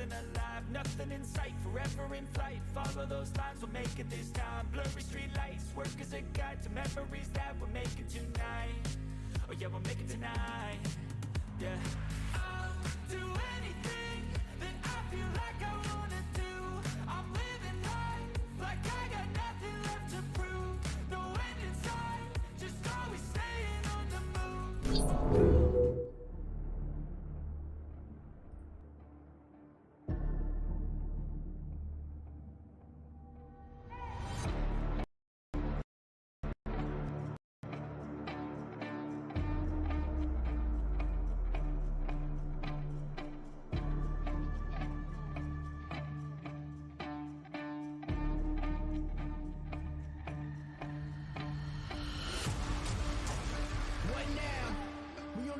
feeling alive, nothing in sight, forever in flight. Follow those lines, we'll make it this time. Blurry street lights, work as a guide to memories that we're making tonight. Oh yeah, we'll make it tonight. Yeah. I'll do anything that I feel like I wanna do. I'm living life like I got nothing left to prove. No end in sight, just always staying on the move.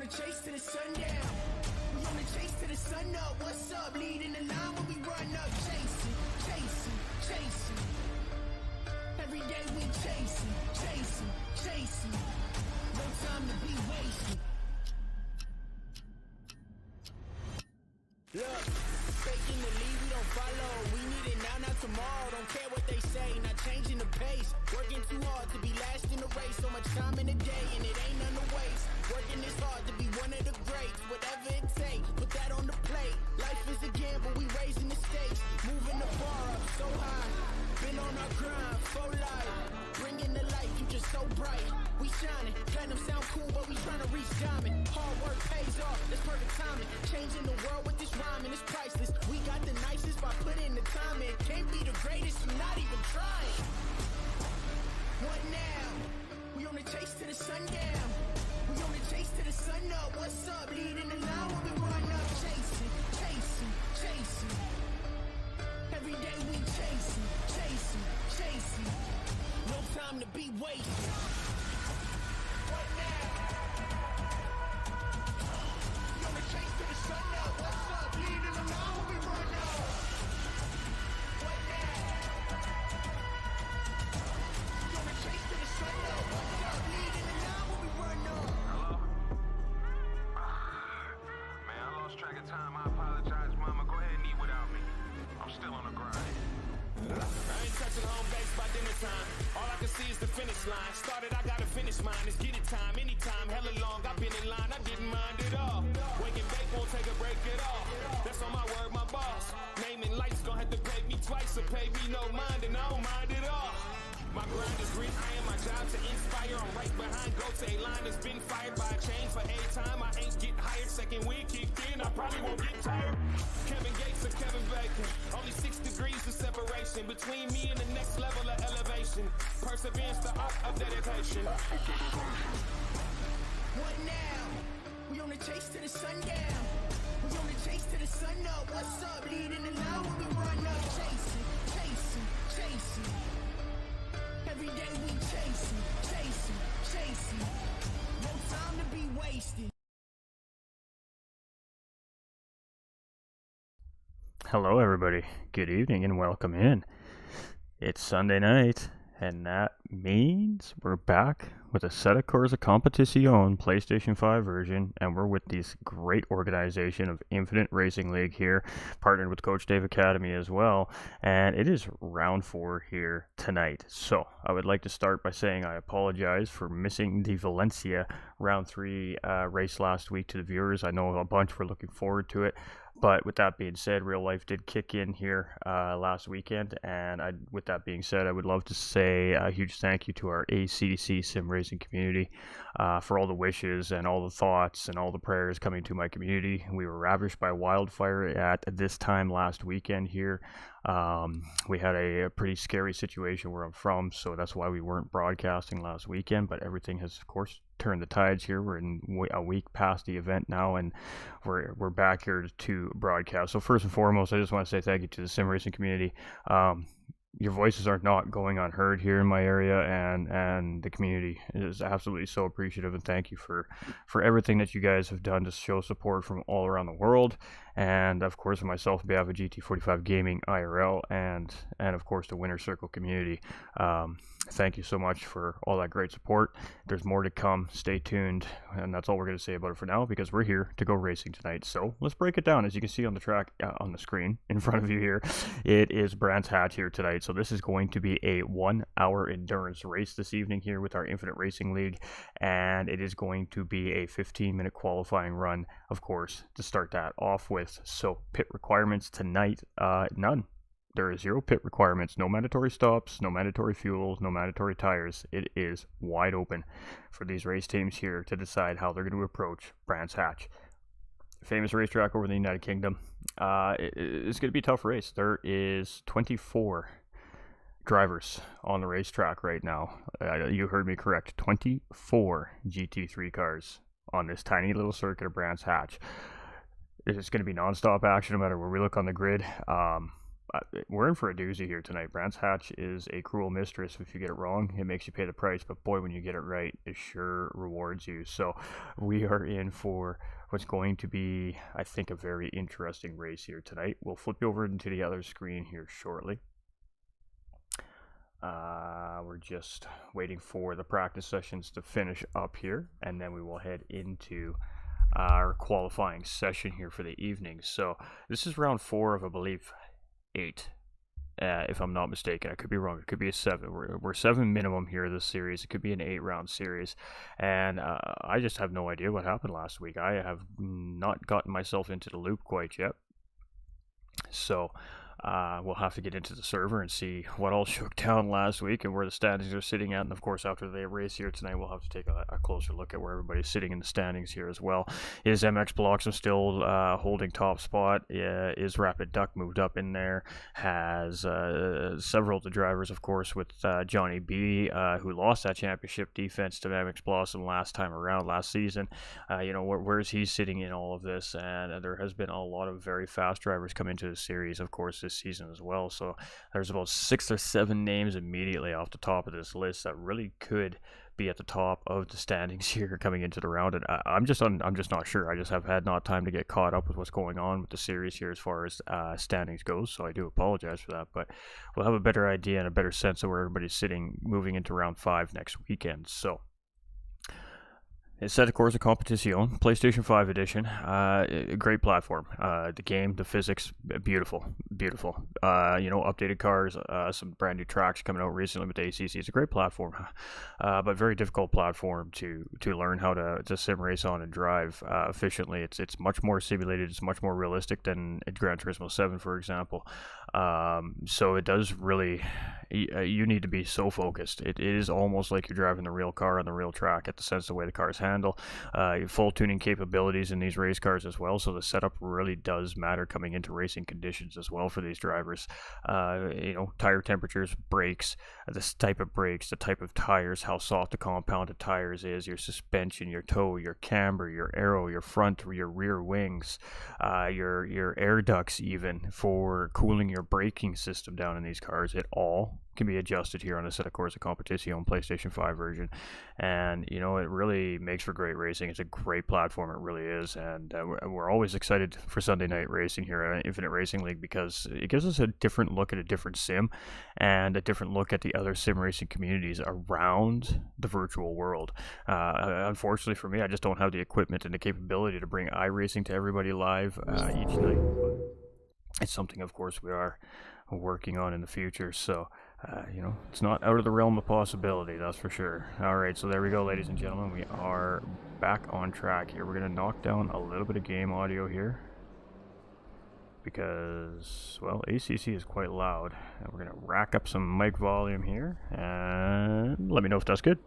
Chase to the sundown. We on the chase to the sun up. What's up? Leading the line when we run up. Chasing, chasing, chasing. Every day we chasing, chasing, chasing. No time to be wasted. Look, faking the lead, we don't follow. We need it now, not tomorrow. Don't care what they say, not changing the pace. Working too hard to be last in the race. So much time in the day, and it ain't none to waste. Working this hard to be one of the greats. Whatever it takes, put that on the plate. Life is a gamble, we raising the stakes. Moving the bar up so high. Been on our grind, so light. Bringing the light, you just so bright. We shining, platinum sound cool, but we trying to reach diamond. Hard work pays off, that's perfect timing. Changing the world with this rhyming, it's priceless. We got the nicest by putting the time in. Can't be the greatest, you're not even trying. What now? We on the chase to the sundown. We on the chase to the sun up. What's up? Leading the line when we run up. Chasing, chasing, chasing. Every day we chasing, chasing, chasing. No time to be wasted. What now? We on the chase to the sun up. What's up? Leading the line when we run up. What now? We on the chase to the sun up. What's up? Leading the line when we run up. Man, I lost track of time. I apologize, Mama. Go ahead and eat without me. I'm still on the grind. I ain't touching home base by dinner time. All I can see is the finish line. Started, I gotta finish mine. It's get it time, anytime, hella long. I've been in line, I didn't mind at all. Wake and bake won't take a break at all. That's on my word, my boss. Naming lights gon' have to pay me twice or pay me no mind, and I don't mind at all. My grind is grit, I am my job to inspire. I'm right behind, go to a line that's been fired by a chain for a time. I ain't get hired, second wind kicked in, I probably won't get tired. Kevin Gates or Kevin Bacon, only 6 degrees of separation between me and the next level of elevation. Perseverance, the art of dedication. What now? We on the chase to the sundown. We on the chase to the sun up. What's up? Leading the line when we run up. Chasing, chasing, chasing. Every day we chasing, chasing, chasing. No time to be wasted. Hello, everybody. Good evening and welcome in. It's Sunday night, and that means we're back with a Sette Corsa Competizione PlayStation 5 version, and we're with this great organization of Infinite Racing League here, partnered with Coach Dave Academy as well, and it is round 4 here tonight. So I would like to start by saying I apologize for missing the Valencia round 3 race last week to the viewers. I know a bunch were looking forward to it. But with that being said, real life did kick in here last weekend, and with that being said, I would love to say a huge thank you to our ACDC sim racing community for all the wishes and all the thoughts and all the prayers coming to my community. We were ravished by wildfire at this time last weekend here. We had a pretty scary situation where I'm from, so that's why we weren't broadcasting last weekend, but everything has, of course, turned the tides here. We're in a week past the event now, and we're back here to broadcast. So first and foremost, I just want to say thank you to the sim racing community. Your voices are not going unheard here in my area, and the community is absolutely so appreciative, and thank you for everything that you guys have done to show support from all around the world. and of course myself on behalf of GT45 Gaming IRL, and of course the Winner Circle community. Thank you so much for all that great support. There's more to come. Stay tuned, and that's all we're going to say about it for now, because we're here to go racing tonight. So let's break it down. As you can see on the track, on the screen in front of you here, it is Brands Hatch here tonight. So this is going to be a 1-hour endurance race this evening here with our Infinite Racing League, and it is going to be a 15-minute qualifying run, of course, to start that off with. So pit requirements tonight, none. There are 0 pit requirements, no mandatory stops, no mandatory fuels, no mandatory tires. It is wide open for these race teams here to decide how they're going to approach Brands Hatch. Famous racetrack over in the United Kingdom. It's going to be a tough race. There is 24 drivers on the racetrack right now. You heard me correct. 24 GT3 cars on this tiny little circuit of Brands Hatch. It's going to be non-stop action no matter where we look on the grid. We're in for a doozy here tonight. Brands Hatch is a cruel mistress. If you get it wrong, it makes you pay the price, but boy, when you get it right, it sure rewards you. So we are in for what's going to be, I think, a very interesting race here tonight. We'll flip over into the other screen here shortly. We're just waiting for the practice sessions to finish up here, and then we will head into our qualifying session here for the evening. So this is round 4 of, I believe, 8, if I'm not mistaken. I could be wrong. It could be a 7. We're 7 minimum here this series. It could be an 8-round series, and I just have no idea what happened last week. I have not gotten myself into the loop quite yet, so we'll have to get into the server and see what all shook down last week and where the standings are sitting at. And of course, after the race here tonight, we'll have to take a closer look at where everybody's sitting in the standings here as well. Is MX Bloxham still holding top spot? Is Rapid Duck moved up in there? Has several of the drivers, of course, with Johnny B, who lost that championship defense to MX Blossom last time around, last season. Where is he sitting in all of this? And there has been a lot of very fast drivers come into the series, of course, this season as well. So there's about 6 or 7 names immediately off the top of this list that really could be at the top of the standings here coming into the round. And I'm just not sure. I just have had not time to get caught up with what's going on with the series here as far as standings goes. So I do apologize for that, but we'll have a better idea and a better sense of where everybody's sitting moving into round 5 next weekend. So it's Sette Corsa Competizione, PlayStation 5 edition. A great platform. The game, the physics, beautiful. Updated cars, some brand new tracks coming out recently with the ACC. It's a great platform, but very difficult platform to learn how to sim race on and drive efficiently. It's much more simulated. It's much more realistic than Gran Turismo 7, for example. So it does really. You need to be so focused. It is almost like you're driving the real car on the real track at the sense of the way the cars handle. Full tuning capabilities in these race cars as well, so the setup really does matter coming into racing conditions as well for these drivers. Tire temperatures, brakes, this type of brakes, the type of tires, how soft the compound of tires is, your suspension, your toe, your camber, your aero, your front, your rear wings, your air ducts, even for cooling your braking system down in these cars. It all can be adjusted here on the Sette Corsa Competizione PlayStation 5 version, and it really makes for great racing. It's a great platform, it really is, and we're always excited for Sunday night racing here at Infinite Racing League, because it gives us a different look at a different sim and a different look at the other sim racing communities around the virtual world. Unfortunately for me, I just don't have the equipment and the capability to bring iRacing to everybody live each night, but it's something, of course, we are working on in the future, so it's not out of the realm of possibility, that's for sure. Alright, so there we go, ladies and gentlemen. We are back on track here. We're going to knock down a little bit of game audio here, because, well, ACC is quite loud. And we're going to rack up some mic volume here, and let me know if that's good.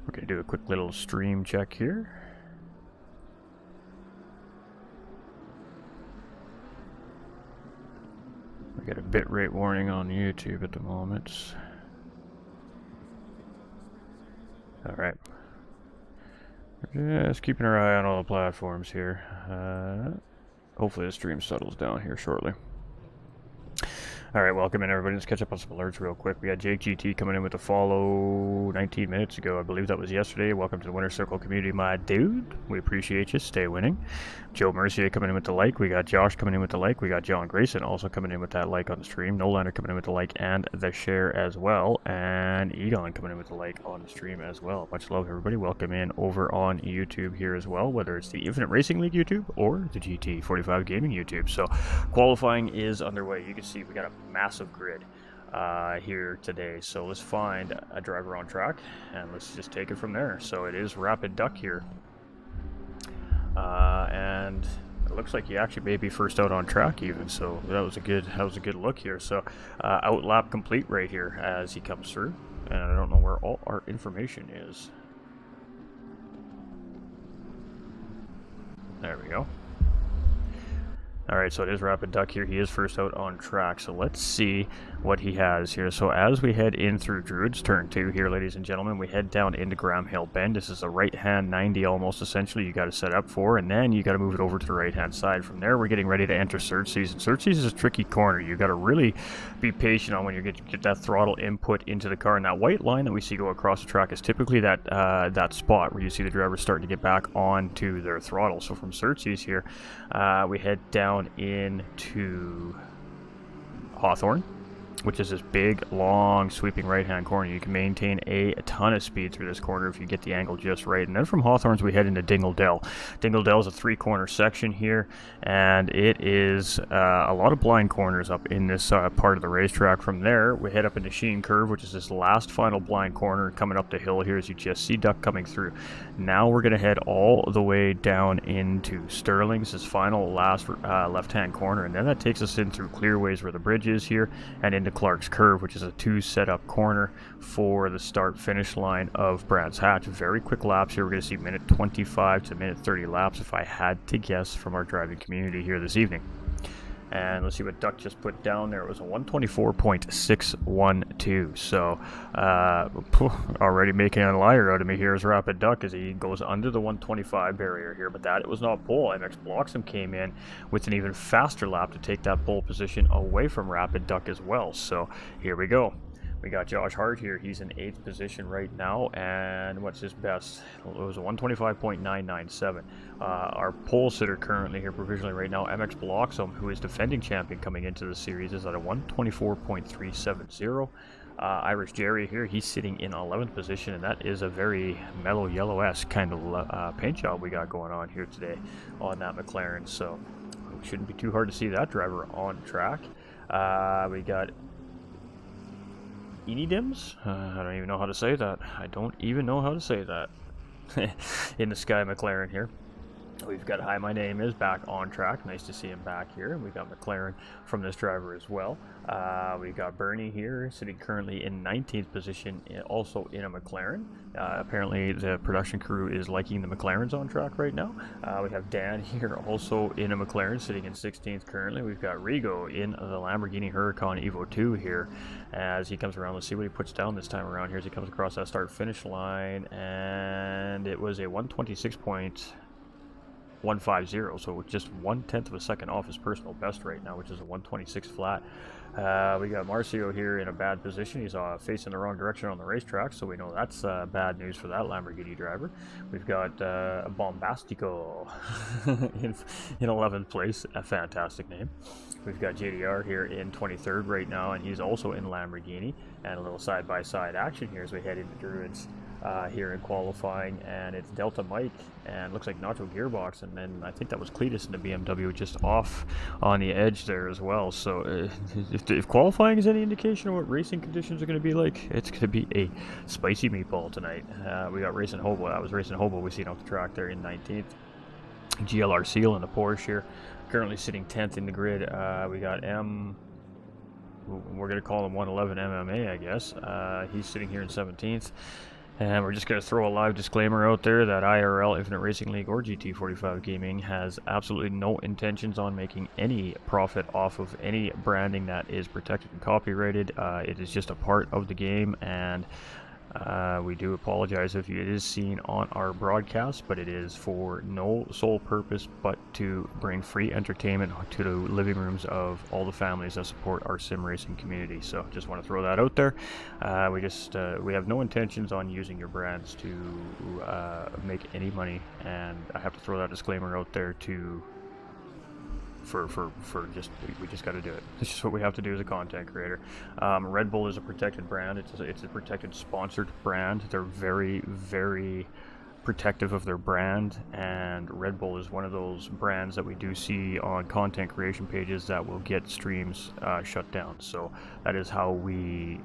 We're going to do a quick little stream check here. I got a bitrate warning on YouTube at the moment. Alright. Just keeping our eye on all the platforms here. Hopefully the stream settles down here shortly. Alright, welcome in everybody. Let's catch up on some alerts real quick. We got Jake GT coming in with a follow 19 minutes ago. I believe that was yesterday. Welcome to the Winner Circle community, my dude. We appreciate you. Stay winning. Joe Mercier coming in with the like. We got Josh coming in with the like. We got John Grayson also coming in with that like on the stream. Nolander coming in with the like and the share as well. And Egon coming in with the like on the stream as well. Much love, everybody. Welcome in over on YouTube here as well, whether it's the Infinite Racing League YouTube or the GT45 Gaming YouTube. So qualifying is underway. You can see we got a massive grid here today, so let's find a driver on track and let's just take it from there. So it is Rapid Duck here, and it looks like he actually may be first out on track even, so that was a good look here. So out lap complete right here as he comes through, and I don't know where all our information is. There we go. Alright, so it is Rapid Duck here. He is first out on track. So let's see what he has here. So as we head in through Druid's Turn 2 here, ladies and gentlemen, we head down into Graham Hill Bend. This is a right-hand 90 almost, essentially, you got to set up for, and then you got to move it over to the right-hand side. From there, we're getting ready to enter Search Season. Search Season is a tricky corner. You got to really be patient on when you get that throttle input into the car. And that white line that we see go across the track is typically that spot where you see the drivers starting to get back onto their throttle. So from Search Season here, we head down into Hawthorne, which is this big, long, sweeping right-hand corner. You can maintain a ton of speed through this corner if you get the angle just right. And then from Hawthorne's, we head into Dingle Dell. Dingle Dell is a three-corner section here, and it is a lot of blind corners up in this part of the racetrack. From there, we head up into Sheen Curve, which is this last final blind corner coming up the hill here as you just see Duck coming through. Now we're going to head all the way down into Sterling's, this final last left-hand corner, and then that takes us in through Clearways where the bridge is here, and into Clark's Curve, which is a two setup corner for the start finish line of Brands Hatch. Very quick laps here. We're going to see minute 25 to minute 30 laps if I had to guess from our driving community here this evening. And let's see what Duck just put down there. It was a 124.612. So already making a liar out of me here is Rapid Duck as he goes under the 125 barrier here. But that it was not pole. MX Bloxham came in with an even faster lap to take that pole position away from Rapid Duck as well. So here we go. We got Josh Hart here. He's in 8th position right now, and what's his best? It was a 125.997. Our pole sitter currently here provisionally right now, MX Bloxham, who is defending champion coming into the series, is at a 124.370. Irish Jerry here, he's sitting in 11th position, and that is a very mellow yellow-esque kind of paint job we got going on here today on that McLaren. So it shouldn't be too hard to see that driver on track. We got Enidims? I don't even know how to say that. I don't even know how to say that. In the Sky McLaren here. We've got Hi, My Name Is back on track. Nice to see him back here. And we've got McLaren from this driver as well. We've got Bernie here sitting currently in 19th position, also in a McLaren. Apparently the production crew is liking the McLarens on track right now. We have Dan here also in a McLaren sitting in 16th currently. We've got Rigo in the Lamborghini Huracan Evo 2 here as he comes around. Let's see what he puts down this time around here as he comes across that start finish line, and it was a 126.150, so just 1/10 of a second off his personal best right now, which is a 126 flat. We got Marcio here in a bad position. He's facing the wrong direction on the racetrack, so we know that's bad news for that Lamborghini driver. We've got Bombastico in 11th place, a fantastic name. We've got JDR here in 23rd right now, and he's also in Lamborghini. And a little side-by-side action here as we head into Druids here in qualifying, and it's Delta Mike, and looks like Nacho Gearbox, and then I think that was Cletus in the BMW just off on the edge there as well. So if qualifying is any indication of what racing conditions are going to be like, it's going to be a spicy meatball tonight. We got Racing Hobo. That was Racing Hobo we seen off the track there in 19th. GLR Seal in the Porsche here, currently sitting 10th in the grid. We got M, we're going to call him 111 MMA, I guess. He's sitting here in 17th. And we're just going to throw a live disclaimer out there that IRL Infinite Racing League or GT45 Gaming has absolutely no intentions on making any profit off of any branding that is protected and copyrighted. It is just a part of the game, and We do apologize if it is seen on our broadcast, but it is for no sole purpose but to bring free entertainment to the living rooms of all the families that support our sim racing community. So just want to throw that out there. We have no intentions on using your brands to make any money, and I have to throw that disclaimer out there to we just got to do it. It's just what we have to do as a content creator. Red Bull is a protected brand. It's a protected sponsored brand. They're very, very protective of their brand, and Red Bull is one of those brands that we do see on content creation pages that will get streams shut down. So that is how we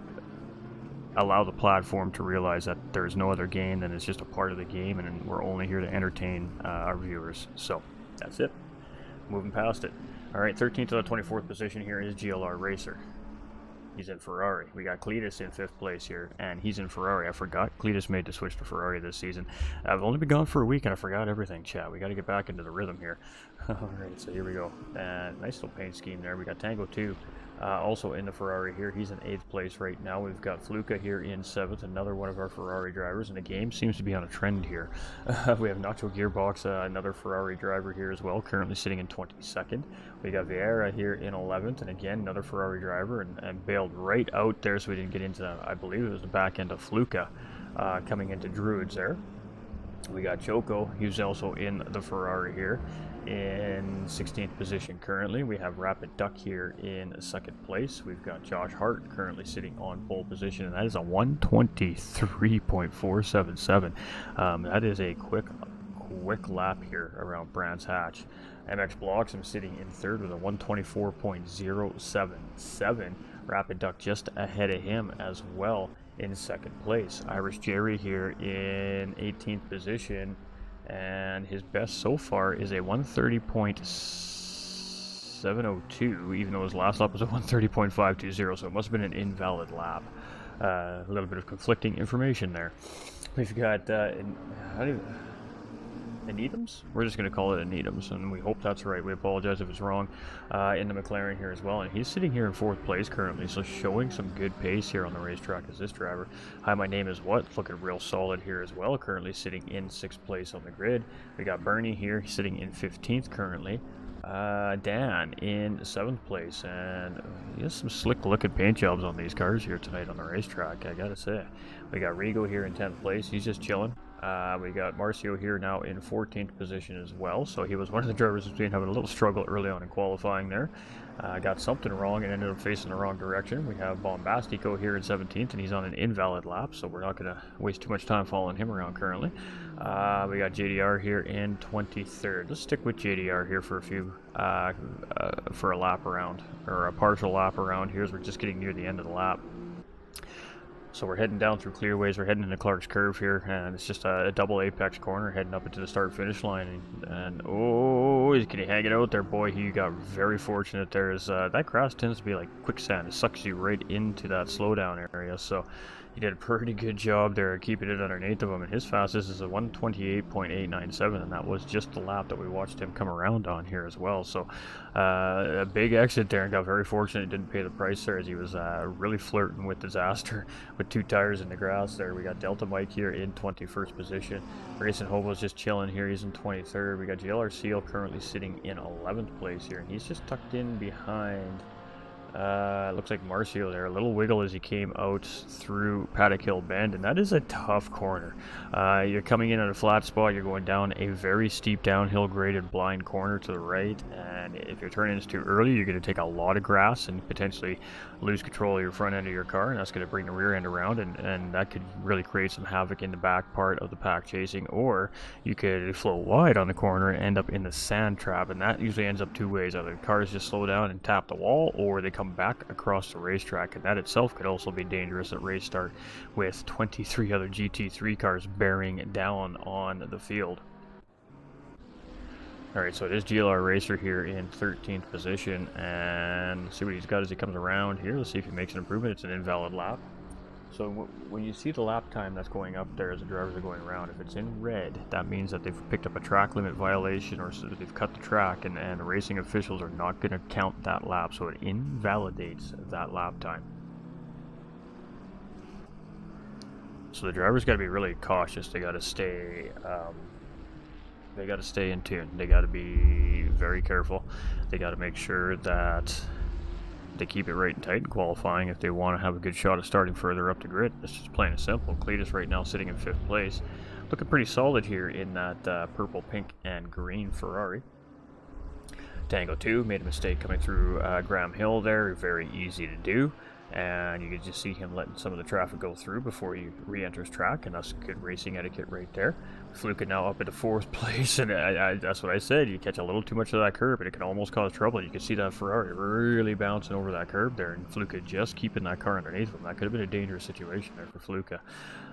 allow the platform to realize that there's no other game than it's just a part of the game, and we're only here to entertain our viewers. So that's it. Moving past it. Alright, 13th to the 24th position here is GLR Racer. He's in Ferrari. We got Cletus in 5th place here, and he's in Ferrari. I forgot Cletus made the switch to Ferrari this season. I've only been gone for a week and I forgot everything, chat. We got to get back into the rhythm here. Alright, so here we go. Nice little paint scheme there. We got Tango 2 also in the Ferrari here. He's in 8th place right now. We've got Fluka here in 7th, another one of our Ferrari drivers, and the game seems to be on a trend here. We have Nacho Gearbox, another Ferrari driver here as well, currently sitting in 22nd. We got Vieira here in 11th, and again, another Ferrari driver, and bailed right out there, so we didn't get into, I believe it was the back end of Fluka coming into Druids there. We got Choco, he's also in the Ferrari here in 16th position currently. We have Rapid Duck here in 2nd place. We've got Josh Hart currently sitting on pole position, and that is a 123.477. That is a quick lap here around Brands Hatch. MX Blocks, I'm sitting in 3rd with a 124.077. Rapid Duck just ahead of him as well in 2nd place. Irish Jerry here in 18th position, and his best so far is a 130.702, even though his last lap was a 130.520, so it must have been an invalid lap. A little bit of conflicting information there. We've got Anetums? We're just going to call it Anetums, and we hope that's right. We apologize if it's wrong. In the McLaren here as well, and he's sitting here in 4th place currently, so showing some good pace here on the racetrack as this driver. Hi, my name is what? Looking real solid here as well, currently sitting in 6th place on the grid. We got Bernie here, sitting in 15th currently. Dan in 7th place, and he has some slick looking paint jobs on these cars here tonight on the racetrack, I gotta say. We got Rigo here in 10th place, he's just chilling. We got Marcio here now in 14th position as well, so he was one of the drivers who's been having a little struggle early on in qualifying there. Got something wrong and ended up facing the wrong direction. We have Bombastico here in 17th, and he's on an invalid lap, so we're not going to waste too much time following him around currently. We got JDR here in 23rd. Let's stick with JDR here for a lap around, or a partial lap around here, as we're just getting near the end of the lap. So we're heading down through clearways, we're heading into Clark's Curve here, and it's just a double apex corner heading up into the start-finish line, and oh, can he hang it out there, boy? He got very fortunate there. That grass tends to be like quicksand. It sucks you right into that slowdown area, so he did a pretty good job there keeping it underneath of him, and his fastest is a 128.897, and that was just the lap that we watched him come around on here as well. So a big exit there, and got very fortunate. Didn't pay the price there, as he was really flirting with disaster with 2 tires in the grass there. We got Delta Mike here in 21st position. Grayson Hobo's just chilling here, he's in 23rd. We got JLR Seal currently sitting in 11th place here, and he's just tucked in behind looks like Marcio there. A little wiggle as he came out through Paddock Hill Bend, and that is a tough corner. You're coming in at a flat spot, you're going down a very steep downhill graded blind corner to the right, and if your turn in is too early, you're going to take a lot of grass and potentially lose control of your front end of your car, and that's going to bring the rear end around, and that could really create some havoc in the back part of the pack chasing. Or you could float wide on the corner and end up in the sand trap, and that usually ends up 2 ways. Either cars just slow down and tap the wall, or they come back across the racetrack, and that itself could also be dangerous at race start, with 23 other GT3 cars bearing down on the field. Alright, so it is GLR Racer here in 13th position, and let's see what he's got as he comes around here. Let's see if he makes an improvement. It's an invalid lap. So when you see the lap time that's going up there as the drivers are going around, if it's in red, that means that they've picked up a track limit violation, or so they've cut the track, and the racing officials are not going to count that lap, so it invalidates that lap time. So the drivers got to be really cautious. They got to stay in tune. They got to be very careful. They got to make sure that they keep it right and tight in qualifying if they want to have a good shot at starting further up the grid. It's just plain and simple. Cletus right now sitting in 5th place. Looking pretty solid here in that purple, pink, and green Ferrari. Tango 2 made a mistake coming through Graham Hill there. Very easy to do. And you can just see him letting some of the traffic go through before he re-enters track, and that's good racing etiquette right there. Fluka now up into 4th place, and that's what I said. You catch a little too much of that curb, and it can almost cause trouble. You can see that Ferrari really bouncing over that curb there, and Fluka just keeping that car underneath him. That could have been a dangerous situation there for Fluka.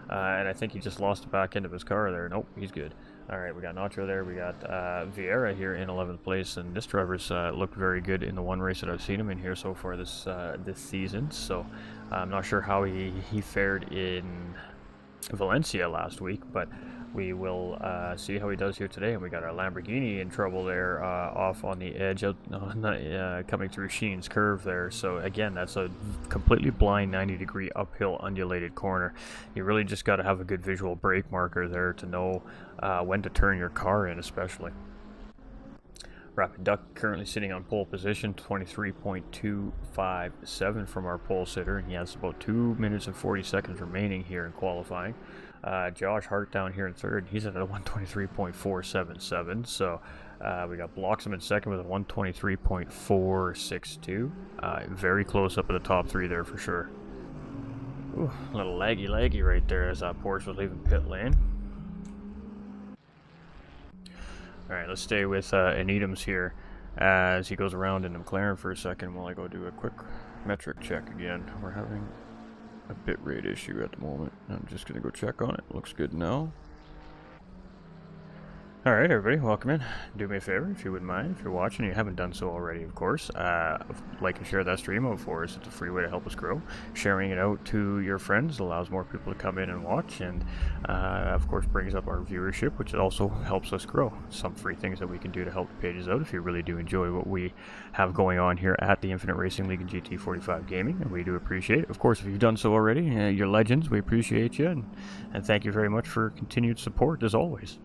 And I think he just lost the back end of his car there. Nope, he's good. Alright, we got Nacho there. We got Vieira here in 11th place, and this driver's looked very good in the one race that I've seen him in here so far this season. So I'm not sure how he fared in Valencia last week, but we will see how he does here today. And we got our Lamborghini in trouble there, off on the edge, coming through Sheen's curve there. So again, that's a completely blind 90-degree uphill undulated corner. You really just got to have a good visual brake marker there to know when to turn your car in, especially. Rapid Duck currently sitting on pole position, 23.257 from our pole sitter, and he has about 2 minutes and 40 seconds remaining here in qualifying. Josh Hart down here in 3rd, he's at a 123.477, so we got Bloxham in 2nd with a 123.462. Very close up at the top 3 there for sure. Ooh, a little laggy right there as Porsche was leaving pit lane. Alright, let's stay with Needham's here as he goes around in the McLaren for a second while I go do a quick metric check again. We're having a bit rate issue at the moment. I'm just going to go check on it. Looks good now. Alright everybody, welcome in. Do me a favor if you wouldn't mind, if you're watching and you haven't done so already, of course, like and share that stream out for us. It's a free way to help us grow. Sharing it out to your friends allows more people to come in and watch, and of course brings up our viewership, which also helps us grow. Some free things that we can do to help the pages out if you really do enjoy what we have going on here at the Infinite Racing League and GT45 Gaming, and we do appreciate it. Of course, if you've done so already, you're legends, we appreciate you, and thank you very much for continued support as always.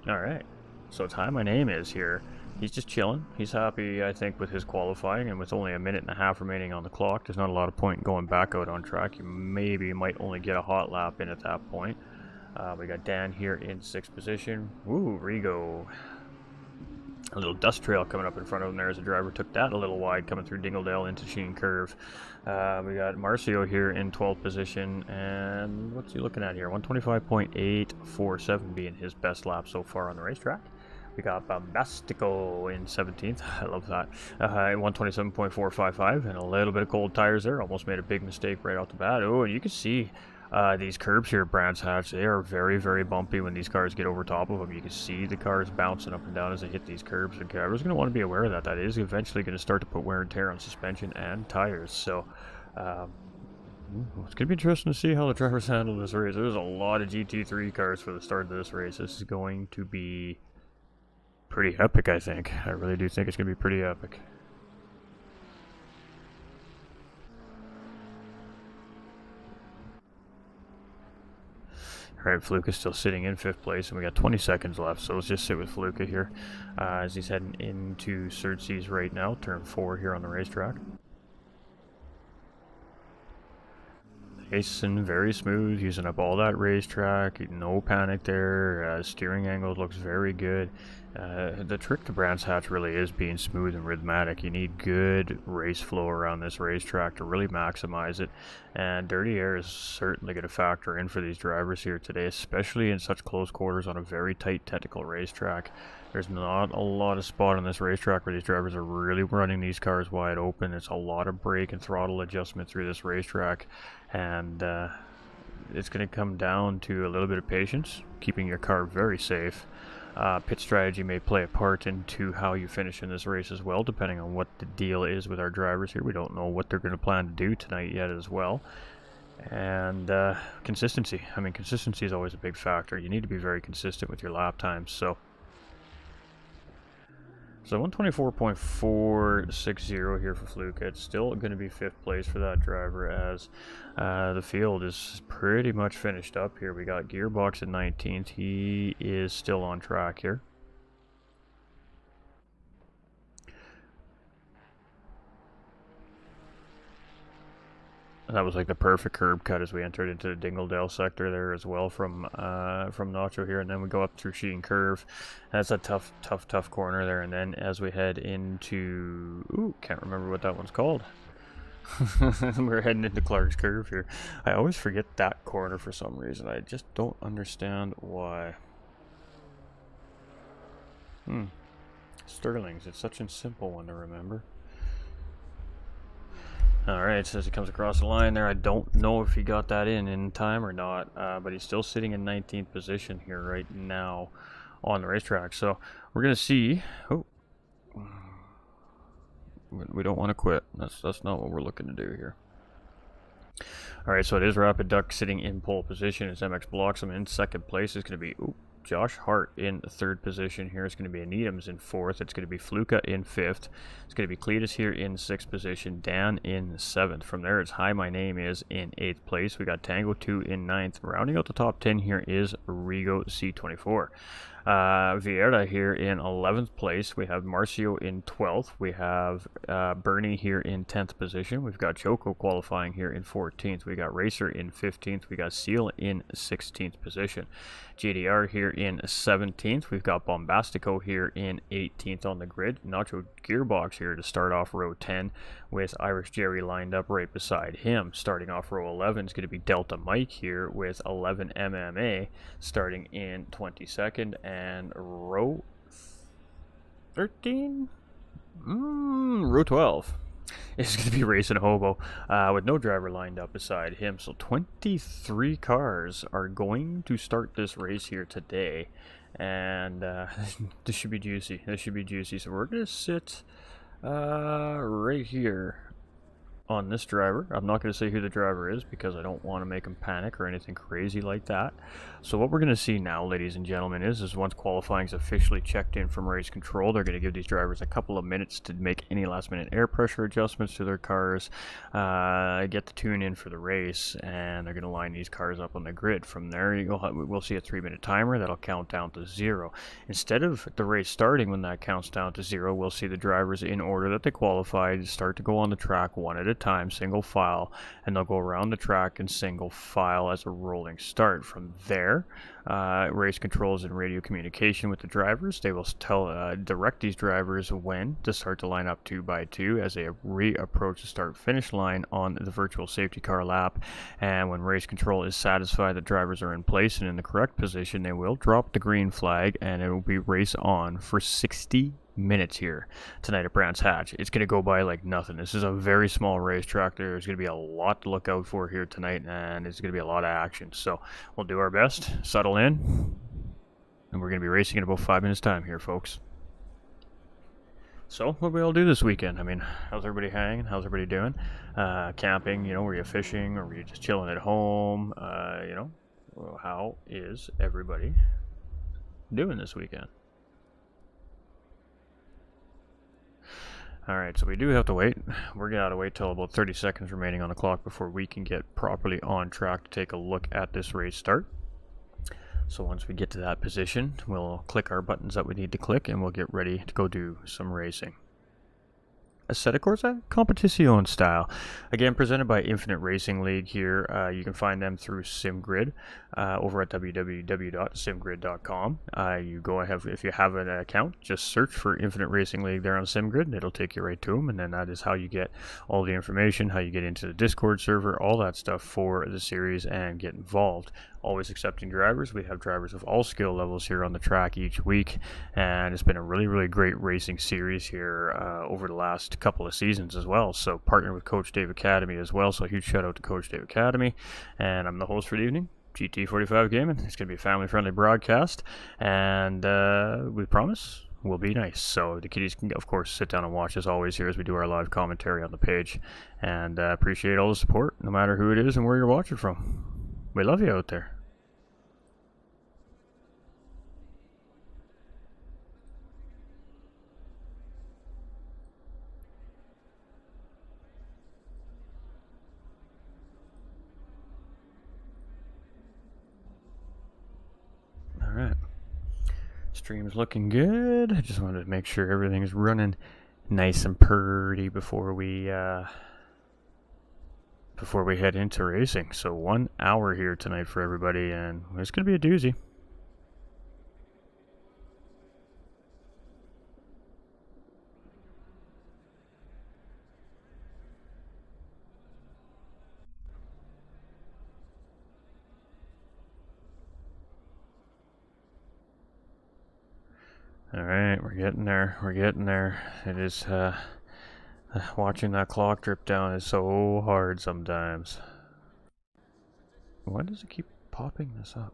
Alright, so Ty My Name is here. He's just chilling. He's happy, I think, with his qualifying, and with only a minute and a half remaining on the clock, there's not a lot of point in going back out on track. You might only get a hot lap in at that point. We got Dan here in 6th position. Ooh, Rigo. A little dust trail coming up in front of him there as the driver took that a little wide coming through Dingledale into Sheen Curve. We got Marcio here in 12th position, and what's he looking at here? 125.847 being his best lap so far on the racetrack. We got Bombastico in 17th. I love that. 127.455 and a little bit of cold tires there. Almost made a big mistake right off the bat. Oh, and you can see these curbs here at Brands Hatch, they are very, very bumpy when these cars get over top of them. You can see the cars bouncing up and down as they hit these curbs, and drivers are going to want to be aware of that. That is eventually going to start to put wear and tear on suspension and tires. So it's going to be interesting to see how the drivers handle this race. There's a lot of GT3 cars for the start of this race. This is going to be pretty epic, I think. I really do think it's going to be pretty epic. Alright, Fluka's still sitting in 5th place, and we got 20 seconds left, so let's just sit with Fluka here as he's heading into Surtees right now, turn 4 here on the racetrack. Racing very smooth, using up all that racetrack, no panic there, steering angle looks very good. The trick to Brands Hatch really is being smooth and rhythmic. You need good race flow around this racetrack to really maximize it, and dirty air is certainly going to factor in for these drivers here today, especially in such close quarters on a very tight technical racetrack. There's not a lot of spot on this racetrack where these drivers are really running these cars wide open. It's a lot of brake and throttle adjustment through this racetrack, and it's going to come down to a little bit of patience, keeping your car very safe. Pit strategy may play a part into how you finish in this race as well, depending on what the deal is with our drivers here. We don't know what they're going to plan to do tonight yet as well. And consistency. I mean, consistency is always a big factor. You need to be very consistent with your lap times. So So 124.460 here for Fluke. It's still going to be 5th place for that driver, as the field is pretty much finished up here. We got Gearbox at 19th. He is still on track here. That was like the perfect curb cut as we entered into the Dingledale sector there as well from Nacho here, and then we go up through Sheen Curve. That's a tough corner there, and then as we head into, ooh, can't remember what that one's called. We're heading into Clark's Curve here. I always forget that corner for some reason. I just don't understand why. Sterling's. It's such a simple one to remember. Alright, so as he comes across the line there, I don't know if he got that in time or not, but he's still sitting in 19th position here right now on the racetrack. So we're going to see. Oh, we don't want to quit. That's not what we're looking to do here. Alright, so it is Rapid Duck sitting in pole position as MX blocks him in 2nd place. It's going to be Josh Hart in 3rd position here. It's going to be Needham's in 4th. It's going to be Fluka in 5th. It's going to be Cletus here in 6th position. Dan in 7th. From there, it's Hi My Name is in 8th place. We got Tango 2 in 9th. Rounding out the top 10 here is Rigo C24. Vieira here in 11th place. We have Marcio in 12th. We have Bernie here in 10th position. We've got Choco qualifying here in 14th. We got Racer in 15th. We got Seal in 16th position. JDR here in 17th. We've got Bombastico here in 18th on the grid. Nacho Gearbox here to start off row 10 with Irish Jerry lined up right beside him. Starting off row 11 is going to be Delta Mike here with 11 MMA starting in 22nd. And row 13? Row 12 is going to be Racing Hobo with no driver lined up beside him. So 23 cars are going to start this race here today. And this should be juicy. This should be juicy. So we're going to sit right here on this driver. I'm not going to say who the driver is because I don't want to make him panic or anything crazy like that. So what we're going to see now, ladies and gentlemen, is once qualifying is officially checked in from race control, they're going to give these drivers a couple of minutes to make any last minute air pressure adjustments to their cars, get the tune in for the race, and they're going to line these cars up on the grid. From there, we'll see a 3-minute timer that'll count down to 0. Instead of the race starting when that counts down to 0, we'll see the drivers in order that they qualified start to go on the track one at a time, single file, and they'll go around the track in single file as a rolling start. From there, race controls and radio communication with the drivers. They will direct these drivers when to start to line up 2 by 2 as they re-approach the start-finish line on the virtual safety car lap. And when race control is satisfied the drivers are in place and in the correct position, they will drop the green flag and it will be race on for 60 minutes here tonight at Brands Hatch. It's going to go by like nothing. This is a very small racetrack. There's going to be a lot to look out for here tonight, and it's going to be a lot of action. So we'll do our best, settle in, and we're going to be racing in about 5 minutes time here, folks. So what we all do this weekend? I mean, how's everybody hanging? How's everybody doing? Camping, were you fishing, or were you just chilling at home? How is everybody doing this weekend? Alright, so we do have to wait. We're going to have to wait till about 30 seconds remaining on the clock before we can get properly on track to take a look at this race start. So once we get to that position, we'll click our buttons that we need to click and we'll get ready to go do some racing. Assetto Corsa Competizione style. Again, presented by Infinite Racing League here. You can find them through SimGrid over at www.simgrid.com. You go ahead, if you have an account, just search for Infinite Racing League there on SimGrid and it'll take you right to them. And then that is how you get all the information, how you get into the Discord server, all that stuff for the series and get involved. Always accepting drivers. We have drivers of all skill levels here on the track each week, and it's been a really, really great racing series here over the last couple of seasons as well. So partnered with Coach Dave Academy as well, so a huge shout out to Coach Dave Academy. And I'm the host for the evening, GT45 Gaming. It's going to be a family friendly broadcast, and we promise will be nice. So the kiddies can, of course, sit down and watch as always here as we do our live commentary on the page, and appreciate all the support no matter who it is and where you're watching from. We love you out there. Stream's looking good. I just wanted to make sure everything's running nice and purty before we head into racing. So 1 hour here tonight for everybody, and it's gonna be a doozy. Alright, we're getting there. We're getting there. It is, watching that clock drip down is so hard sometimes. Why does it keep popping this up?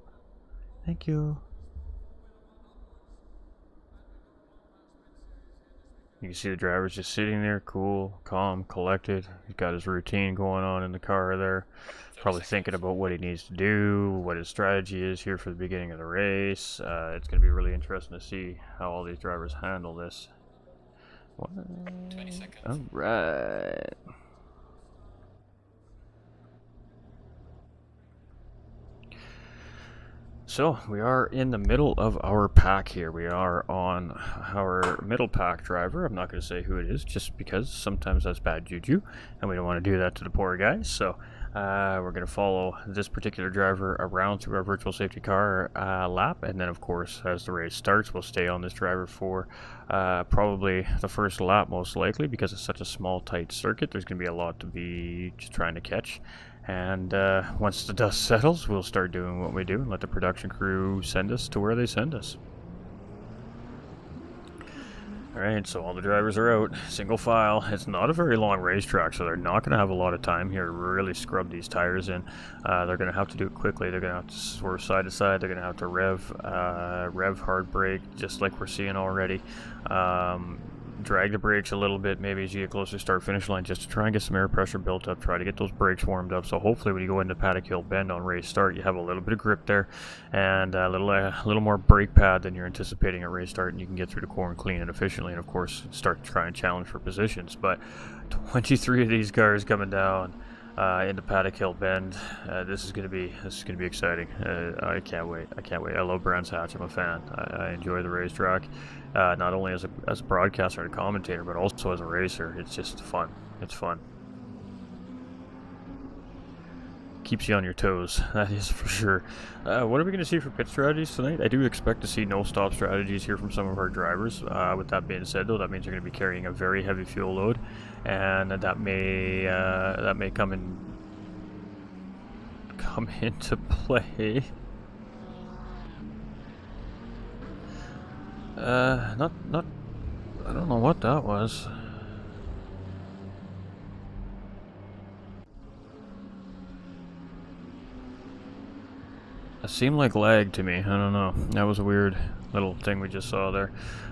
Thank you. You can see the driver's just sitting there, cool, calm, collected. He's got his routine going on in the car there. Probably thinking about what he needs to do, what his strategy is here for the beginning of the race. It's going to be really interesting to see how all these drivers handle this. 20 seconds. Alright. So, we are in the middle of our pack here. We are on our middle pack driver. I'm not going to say who it is, just because sometimes that's bad juju, and we don't want to do that to the poor guys. So, we're going to follow this particular driver around through our virtual safety car lap, and then, of course, as the race starts, we'll stay on this driver for probably the first lap, most likely, because it's such a small, tight circuit. There's going to be a lot to be just trying to catch. And once the dust settles, we'll start doing what we do and let the production crew send us to where they send us. Alright, so all the drivers are out, single file. It's not a very long racetrack, so they're not going to have a lot of time here to really scrub these tires in. They're going to have to do it quickly. They're going to have to swerve side to side. They're going to have to rev hard brake, just like we're seeing already. Drag the brakes a little bit, maybe as you get closer to start finish line, just to try and get some air pressure built up, try to get those brakes warmed up, so hopefully when you go into Paddock Hill Bend on race start, you have a little bit of grip there, and a little more brake pad than you're anticipating at race start, and you can get through the corner clean and efficiently, and of course start to try and challenge for positions. But 23 of these cars coming down into Paddock Hill Bend. This is gonna be exciting. I can't wait. I love Brands Hatch. I'm a fan. I enjoy the racetrack, not only as a broadcaster and a commentator, but also as a racer. It's just fun. It's fun. Keeps you on your toes, that is for sure. What are we going to see for pit strategies tonight? I do expect to see no-stop strategies here from some of our drivers. With that being said, though, that means you're going to be carrying a very heavy fuel load, and that may come into play. I don't know what that was. It seemed like lag to me. I don't know. That was a weird little thing we just saw there.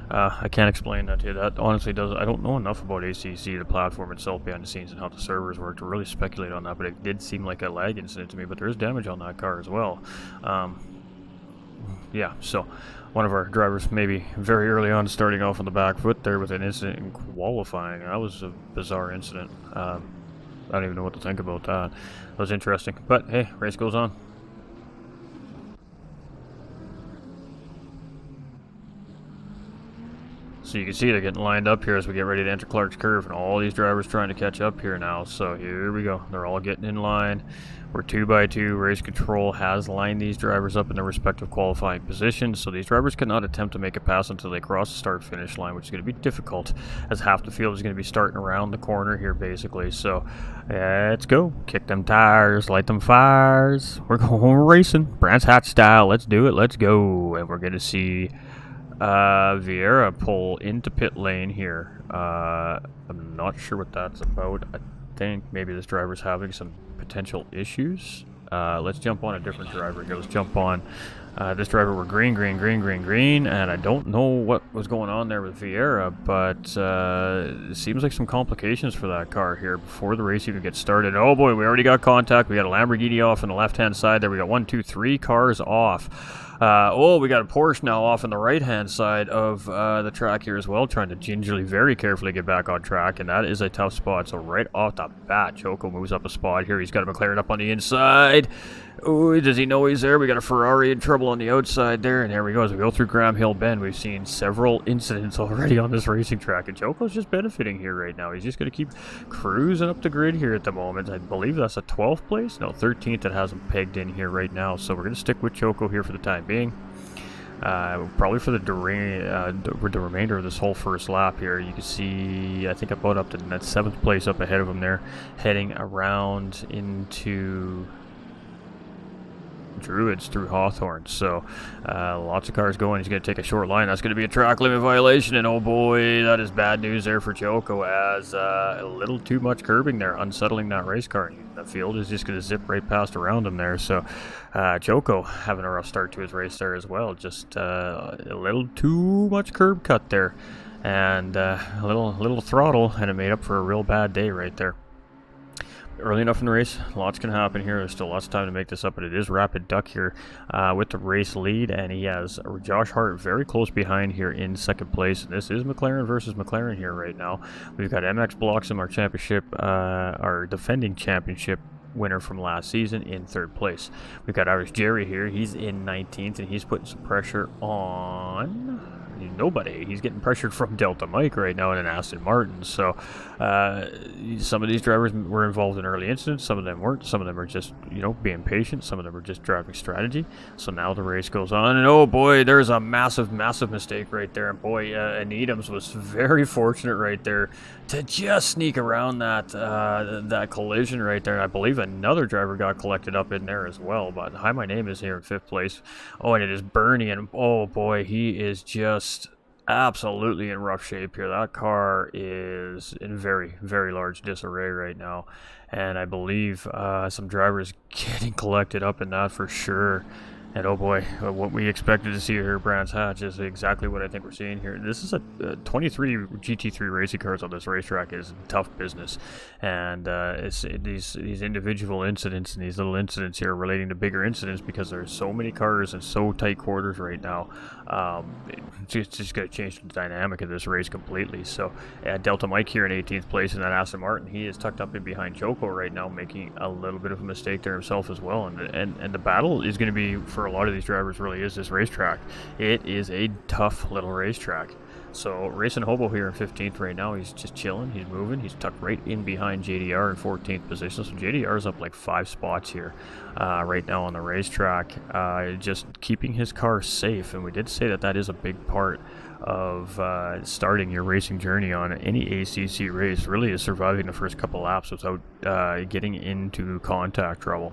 I can't explain that to you. That honestly does. I don't know enough about ACC, the platform itself, behind the scenes, and how the servers work to really speculate on that. But it did seem like a lag incident to me. But there is damage on that car as well. Yeah. So one of our drivers, maybe very early on, starting off on the back foot there with an incident in qualifying. That was a bizarre incident. I don't even know what to think about that. That was interesting. But hey, race goes on. So you can see they're getting lined up here as we get ready to enter Clark's Curve, and all these drivers trying to catch up here now. So here we go. They're all getting in line. We're 2 by 2. Race control has lined these drivers up in their respective qualifying positions, so these drivers cannot attempt to make a pass until they cross the start-finish line, which is going to be difficult, as half the field is going to be starting around the corner here, basically. So let's go. Kick them tires, light them fires. We're going racing, Brands Hatch style. Let's do it. Let's go. And we're going to see Vieira pull into pit lane here. I'm not sure what that's about. I think maybe this driver's having some potential issues. Let's jump on a different driver here. Let's jump on this driver. We're green, and I don't know what was going on there with Vieira, but it seems like some complications for that car here before the race even gets started. Oh boy, we already got contact. We got a Lamborghini off on the left-hand side there. We got 1, 2, 3 cars off. Oh, we got a Porsche now off on the right-hand side of the track here as well, trying to gingerly, very carefully get back on track, and that is a tough spot. So right off the bat, Choco moves up a spot here. He's got a McLaren up on the inside. Oh, does he know he's there? We got a Ferrari in trouble on the outside there, and here we go. As we go through Graham Hill Bend, we've seen several incidents already on this racing track, and Choco's just benefiting here right now. He's just going to keep cruising up the grid here at the moment. I believe that's a 12th place? No, 13th that has him pegged in here right now, so we're going to stick with Choco here for the time being. Probably for the remainder of this whole first lap here. You can see, I think about up to that 7th place up ahead of him there, heading around into Druids through Hawthorne. So lots of cars going. He's going to take a short line. That's going to be a track limit violation, and oh boy, that is bad news there for Choco, as a little too much curbing there, unsettling that race car. The field is just going to zip right past around him there. So Choco having a rough start to his race there as well. Just a little too much curb cut there, and a little throttle, and it made up for a real bad day right there. Early enough in the race, lots can happen here. There's still lots of time to make this up, but it is Rapid Duck here with the race lead, and he has Josh Hart very close behind here in 2nd place. And this is McLaren versus McLaren here right now. We've got MX Bloxham, our championship, our defending championship winner from last season, in 3rd place. We've got Irish Jerry here. He's in 19th, and he's putting some pressure on nobody. He's getting pressured from Delta Mike right now in an Aston Martin. So some of these drivers were involved in early incidents, some of them weren't, some of them are just, you know, being patient, some of them are just driving strategy. So now the race goes on, and oh boy, there's a massive mistake right there, and boy, Needhams was very fortunate right there to just sneak around that collision right there. I believe another driver got collected up in there as well, but Hi My Name is here in 5th place. Oh, and it is Bernie, and oh boy, he is just absolutely in rough shape here. That car is in very large disarray right now, and I believe some drivers getting collected up in that for sure. And oh boy, what we expected to see here at Brands Hatch is exactly what I think we're seeing here. This is a 23 GT3 racing cars on this racetrack is tough business, and it's these individual incidents and these little incidents here relating to bigger incidents, because there's so many cars in so tight quarters right now. It's just going to change the dynamic of this race completely. So Delta Mike here in 18th place in that Aston Martin. He is tucked up in behind Choco right now, making a little bit of a mistake there himself as well. And the battle is going to be, for a lot of these drivers, really is this racetrack. It is a tough little racetrack. So Racing Hobo here in 15th right now. He's just chilling. He's moving. He's tucked right in behind JDR in 14th position. So JDR is up like 5 spots here right now on the racetrack, just keeping his car safe. And we did say that is a big part of starting your racing journey on any ACC race, really, is surviving the first couple laps without getting into contact trouble.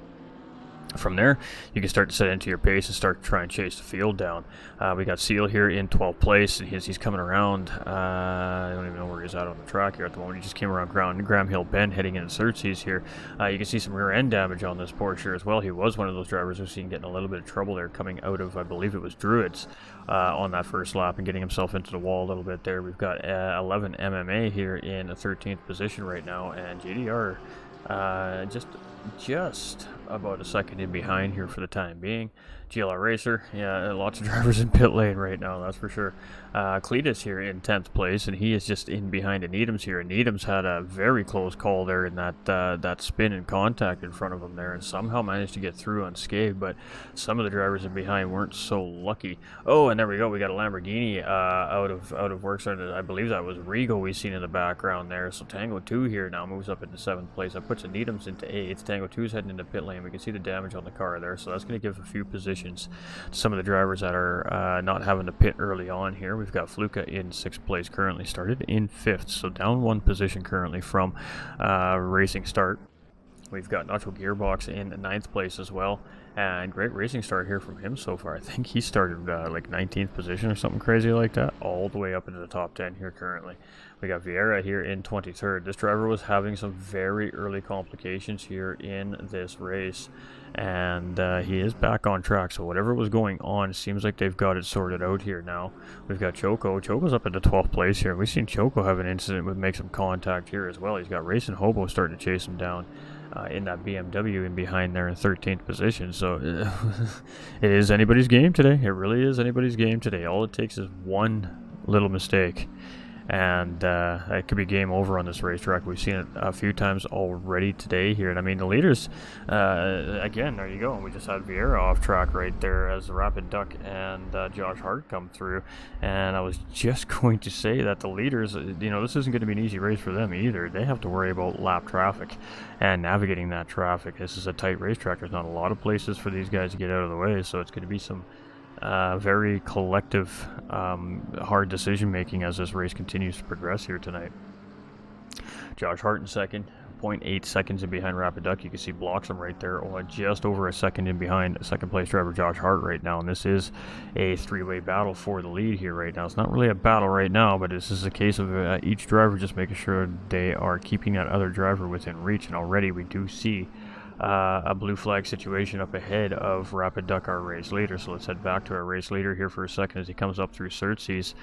From there, you can start to set into your pace and start to try and chase the field down. We got Seal here in 12th place, and he's coming around. I don't even know where he's at on the track here at the moment. He just came around Graham Hill Bend heading into Surtees here. You can see some rear end damage on this Porsche as well. He was one of those drivers we've seen getting a little bit of trouble there coming out of, I believe it was Druids, on that first lap, and getting himself into the wall a little bit there. We've got 11 MMA here in a 13th position right now, and GDR just about a second in behind here for the time being. GLR Racer, yeah, lots of drivers in pit lane right now, that's for sure. Cletus here in 10th place, and he is just in behind Needhams here. And Needhams had a very close call there in that spin and contact in front of him there, and somehow managed to get through unscathed, but some of the drivers in behind weren't so lucky. Oh, and there we go, we got a Lamborghini out of work. So I believe that was Regal we seen in the background there. So Tango 2 here now moves up into 7th place. That puts Needhams into 8th. Tango 2's heading into pit lane. We can see the damage on the car there, so that's going to give a few positions to some of the drivers that are not having to pit early on here. We've got Fluka in 6th place, currently started in 5th, so down 1 position currently from racing start. We've got Nacho Gearbox in 9th place as well, and great racing start here from him so far. I think he started like 19th position or something crazy like that, all the way up into the top 10 here currently. We got Vieira here in 23rd. This driver was having some very early complications here in this race, and he is back on track, so whatever was going on seems like they've got it sorted out here now. We've got Choco. Choco's up into 12th place here. We've seen Choco have an incident with make some contact here as well. He's got Racing Hobo starting to chase him down in that BMW in behind there in 13th position. So it is anybody's game today. It really is anybody's game today. All it takes is one little mistake, and it could be game over on this racetrack. We've seen it a few times already today here. And I mean, the leaders, again, there you go. We just had Vieira off track right there as Rapid Duck and Josh Hart come through. And I was just going to say that the leaders, you know, this isn't going to be an easy race for them either. They have to worry about lap traffic and navigating that traffic. This is a tight racetrack. There's not a lot of places for these guys to get out of the way, so it's going to be some very collective, hard decision making as this race continues to progress here tonight. Josh Hart in second, 0.8 seconds in behind Rapid Duck. You can see Bloxham right there, just over a second in behind second place driver Josh Hart right now. And this is a three-way battle for the lead here right now. It's not really a battle right now, but this is a case of each driver just making sure they are keeping that other driver within reach. And already we do see a blue flag situation up ahead of Rapid Duck, our race leader. So let's head back to our race leader here for a second as he comes up through Surtees.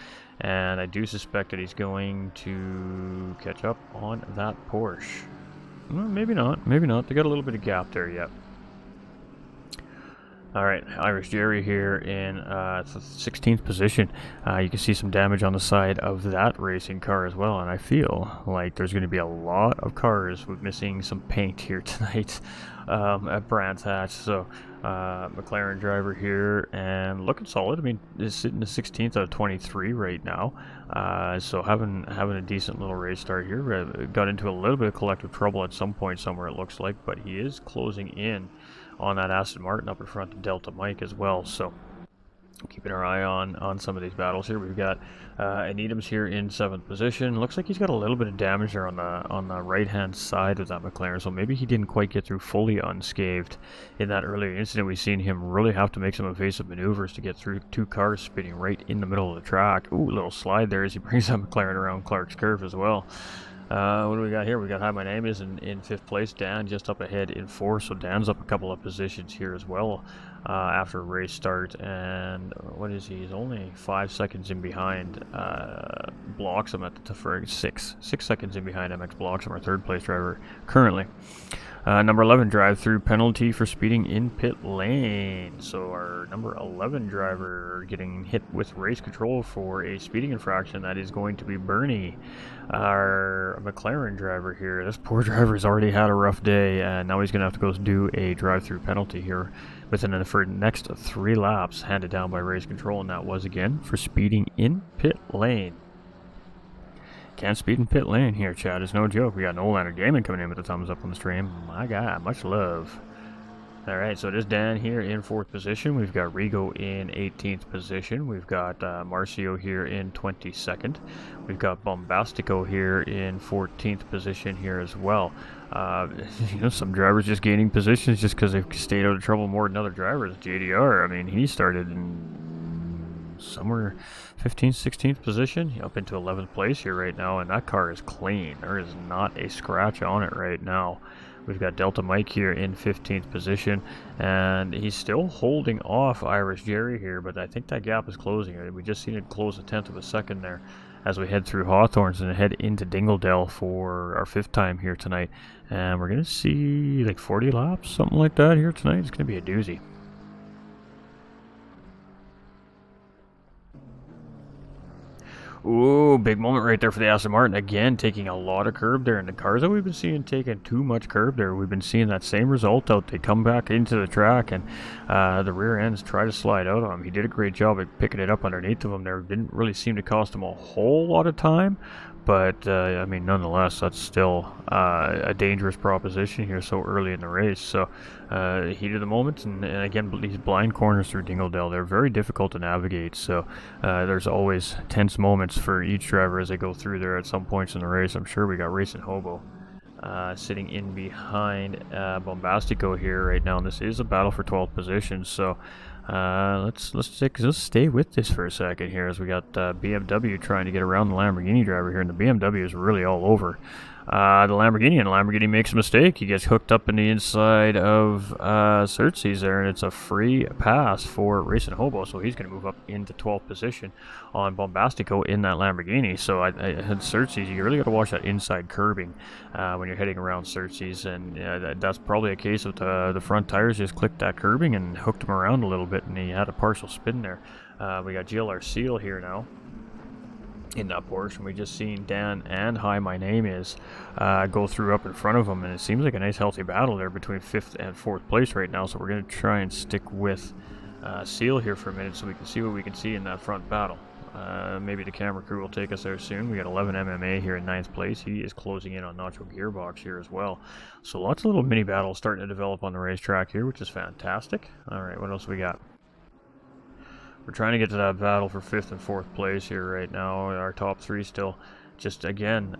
And I do suspect that he's going to catch up on that Porsche. Well, maybe not. Maybe not. They got a little bit of gap there yet. Alright, Irish Jerry here in 16th position. You can see some damage on the side of that racing car as well, and I feel like there's going to be a lot of cars with missing some paint here tonight at Brands Hatch. So, McLaren driver here, and looking solid. I mean, is sitting the 16th out of 23 right now. So having a decent little race start here. Got into a little bit of collective trouble at some point somewhere, it looks like, but he is closing in on that Aston Martin up in front of Delta Mike as well. So keeping our eye on some of these battles here. We've got Needham's here in 7th position. Looks like he's got a little bit of damage there on the right hand side of that McLaren, so maybe he didn't quite get through fully unscathed in that earlier incident. We've seen him really have to make some evasive maneuvers to get through two cars spinning right in the middle of the track. Ooh, little slide there as he brings that McLaren around Clark's curve as well. What do we got here? We got Hi My Name Is in 5th place. Dan just up ahead in 4th, so Dan's up a couple of positions here as well after race start. And what is he? He's only 5 seconds in behind Bloxham at the for 6 seconds in behind MX Bloxham, our 3rd place driver currently. Number 11 drive-through penalty for speeding in pit lane. So our number 11 driver getting hit with race control for a speeding infraction. That is going to be Bernie, our McLaren driver here. This poor driver's already had a rough day, and now he's going to have to go do a drive-through penalty here within the next 3 laps, handed down by race control, and that was again for speeding in pit lane. Can't speed in pit lane here, Chad. It's no joke. We got Nolander Gaming coming in with a thumbs up on the stream. My God, much love. Alright, so it is Dan here in 4th position. We've got Rigo in 18th position. We've got Marcio here in 22nd. We've got Bombastico here in 14th position here as well. You know, some drivers just gaining positions just because they've stayed out of trouble more than other drivers. JDR, I mean, he started in somewhere 15th, 16th position, up into 11th place here right now, and that car is clean. There is not a scratch on it right now. We've got Delta Mike here in 15th position, and he's still holding off Irish Jerry here, but I think that gap is closing. We just seen it close a 1/10 of a second there as we head through Hawthorns and head into Dingledale for our 5th time here tonight. And we're going to see like 40 laps, something like that here tonight. It's going to be a doozy. Ooh, big moment right there for the Aston Martin. Again, taking a lot of curb there. And the cars that we've been seeing taking too much curb there, we've been seeing that same result out. They come back into the track, and the rear ends try to slide out on him. He did a great job at picking it up underneath of him there. Didn't really seem to cost him a whole lot of time. But, I mean, nonetheless, that's still a dangerous proposition here so early in the race. So, heat of the moment, and again, these blind corners through Dingledale, they're very difficult to navigate. So, there's always tense moments for each driver as they go through there at some points in the race. I'm sure we got Racing Hobo sitting in behind Bombastico here right now. And this is a battle for 12th position. So, let's stay with this for a second here as we got BMW trying to get around the Lamborghini driver here, and the BMW is really all over the Lamborghini, and Lamborghini makes a mistake. He gets hooked up in the inside of Xerxes there, and it's a free pass for Racing Hobo, so he's going to move up into 12th position on Bombastico in that Lamborghini. So I had Xerxes, you really got to watch that inside curbing when you're heading around Xerxes, and that's probably a case of the front tires just clicked that curbing and hooked him around a little bit, and he had a partial spin there. We got GLR Seal here now in that portion. We just seen Dan and Hi My Name Is go through up in front of him, and it seems like a nice healthy battle there between 5th and 4th place right now. So we're going to try and stick with Seal here for a minute so we can see what we can see in that front battle. Maybe the camera crew will take us there soon. We got 11 MMA here in 9th place. He is closing in on Nacho Gearbox here as well. So lots of little mini battles starting to develop on the racetrack here, which is fantastic. Alright, what else we got? We're trying to get to that battle for 5th and 4th place here right now. Our top 3 still just, again,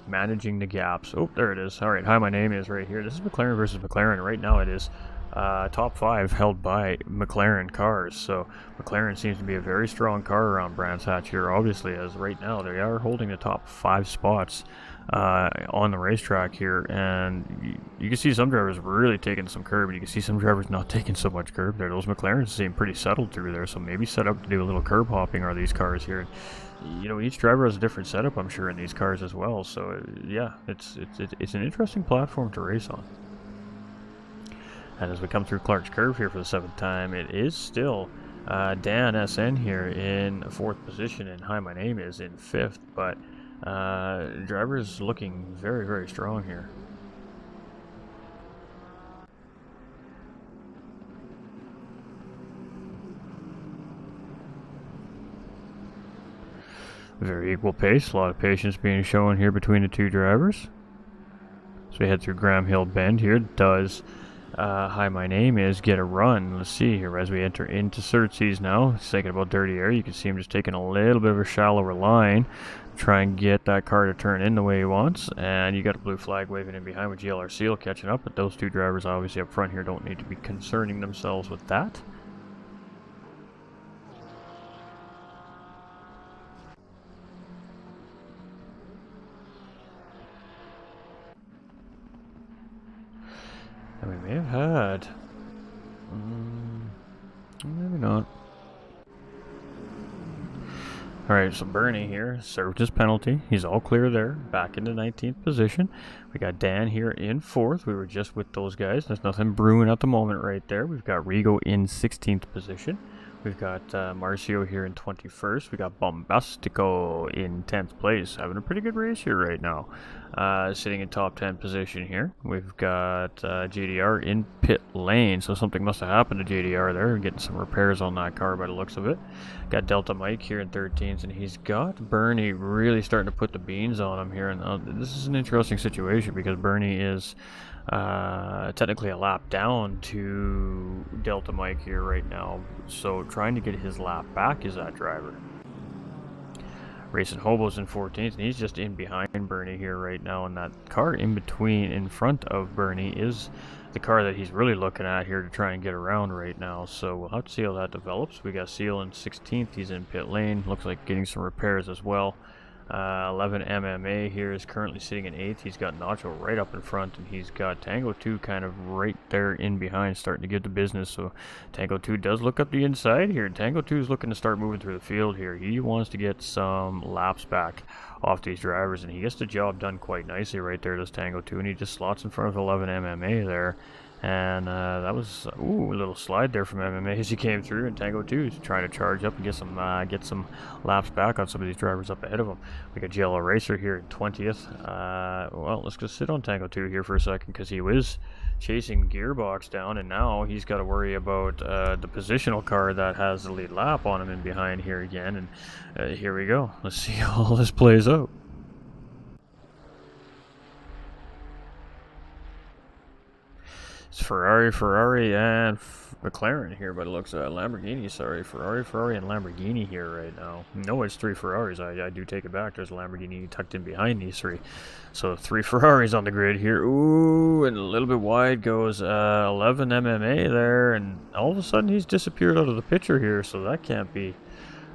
managing the gaps. Oh, there it is. All right, Hi, My Name Is right here. This is McLaren versus McLaren. Right now it is top 5 held by McLaren cars. So McLaren seems to be a very strong car around Brands Hatch here, obviously, as right now they are holding the top 5 spots on the racetrack here, and you can see some drivers really taking some curb, and you can see some drivers not taking so much curb there. Those McLarens seem pretty settled through there, so maybe set up to do a little curb hopping are these cars here. You know, each driver has a different setup, I'm sure, in these cars as well. So yeah, it's an interesting platform to race on. And as we come through Clark's Curve here for the 7th time, it is still Dan SN here in 4th position, and Hi My Name Is in 5th, but drivers looking very, very strong here. Very equal pace, a lot of patience being shown here between the two drivers. So we head through Graham Hill Bend here. Does Hi My Name Is get a run? Let's see here as we enter into Xerxes now. He's thinking about dirty air. You can see him just taking a little bit of a shallower line, try and get that car to turn in the way he wants. And you got a blue flag waving in behind with GLR Seal catching up, but those two drivers obviously up front here don't need to be concerning themselves with that. And we may have had... maybe not. Alright, so Bernie here served his penalty. He's all clear there, back into 19th position. We got Dan here in 4th. We were just with those guys. There's nothing brewing at the moment right there. We've got Rigo in 16th position. We've got Marcio here in 21st. We got Bombastico in 10th place. Having a pretty good race here right now. Sitting in top 10 position here. We've got JDR in pit lane. So something must have happened to JDR there. Getting some repairs on that car by the looks of it. Got Delta Mike here in 13th. And he's got Bernie really starting to put the beans on him here. And this is an interesting situation because Bernie is... technically a lap down to Delta Mike here right now, so trying to get his lap back is that driver. Racing Hobo's in 14th, and he's just in behind Bernie here right now, and that car in between, in front of Bernie, is the car that he's really looking at here to try and get around right now, so we'll have to see how that develops. We got Seal in 16th, he's in pit lane, looks like getting some repairs as well. 11 MMA here is currently sitting in 8th. He's got Nacho right up in front, and he's got Tango 2 kind of right there in behind, starting to get the business. So Tango 2 does look up the inside here. Tango 2 is looking to start moving through the field here. He wants to get some laps back off these drivers, and he gets the job done quite nicely right there, does Tango 2, and he just slots in front of 11 MMA there. And that was a little slide there from MMA as he came through, and Tango 2 is trying to charge up and get some laps back on some of these drivers up ahead of him. We got GLO Racer here in 20th. Well, let's go sit on Tango 2 here for a second because he was chasing Gearbox down, and now he's got to worry about the positional car that has the lead lap on him in behind here again. And here we go. Let's see how all this plays out. It's Ferrari, and McLaren here by the looks of it. Lamborghini, sorry. Ferrari, and Lamborghini here right now. No, it's 3 Ferraris. I do take it back. There's a Lamborghini tucked in behind these 3. So 3 Ferraris on the grid here. Ooh, and a little bit wide goes 11 MMA there. And all of a sudden he's disappeared out of the picture here. So that can't be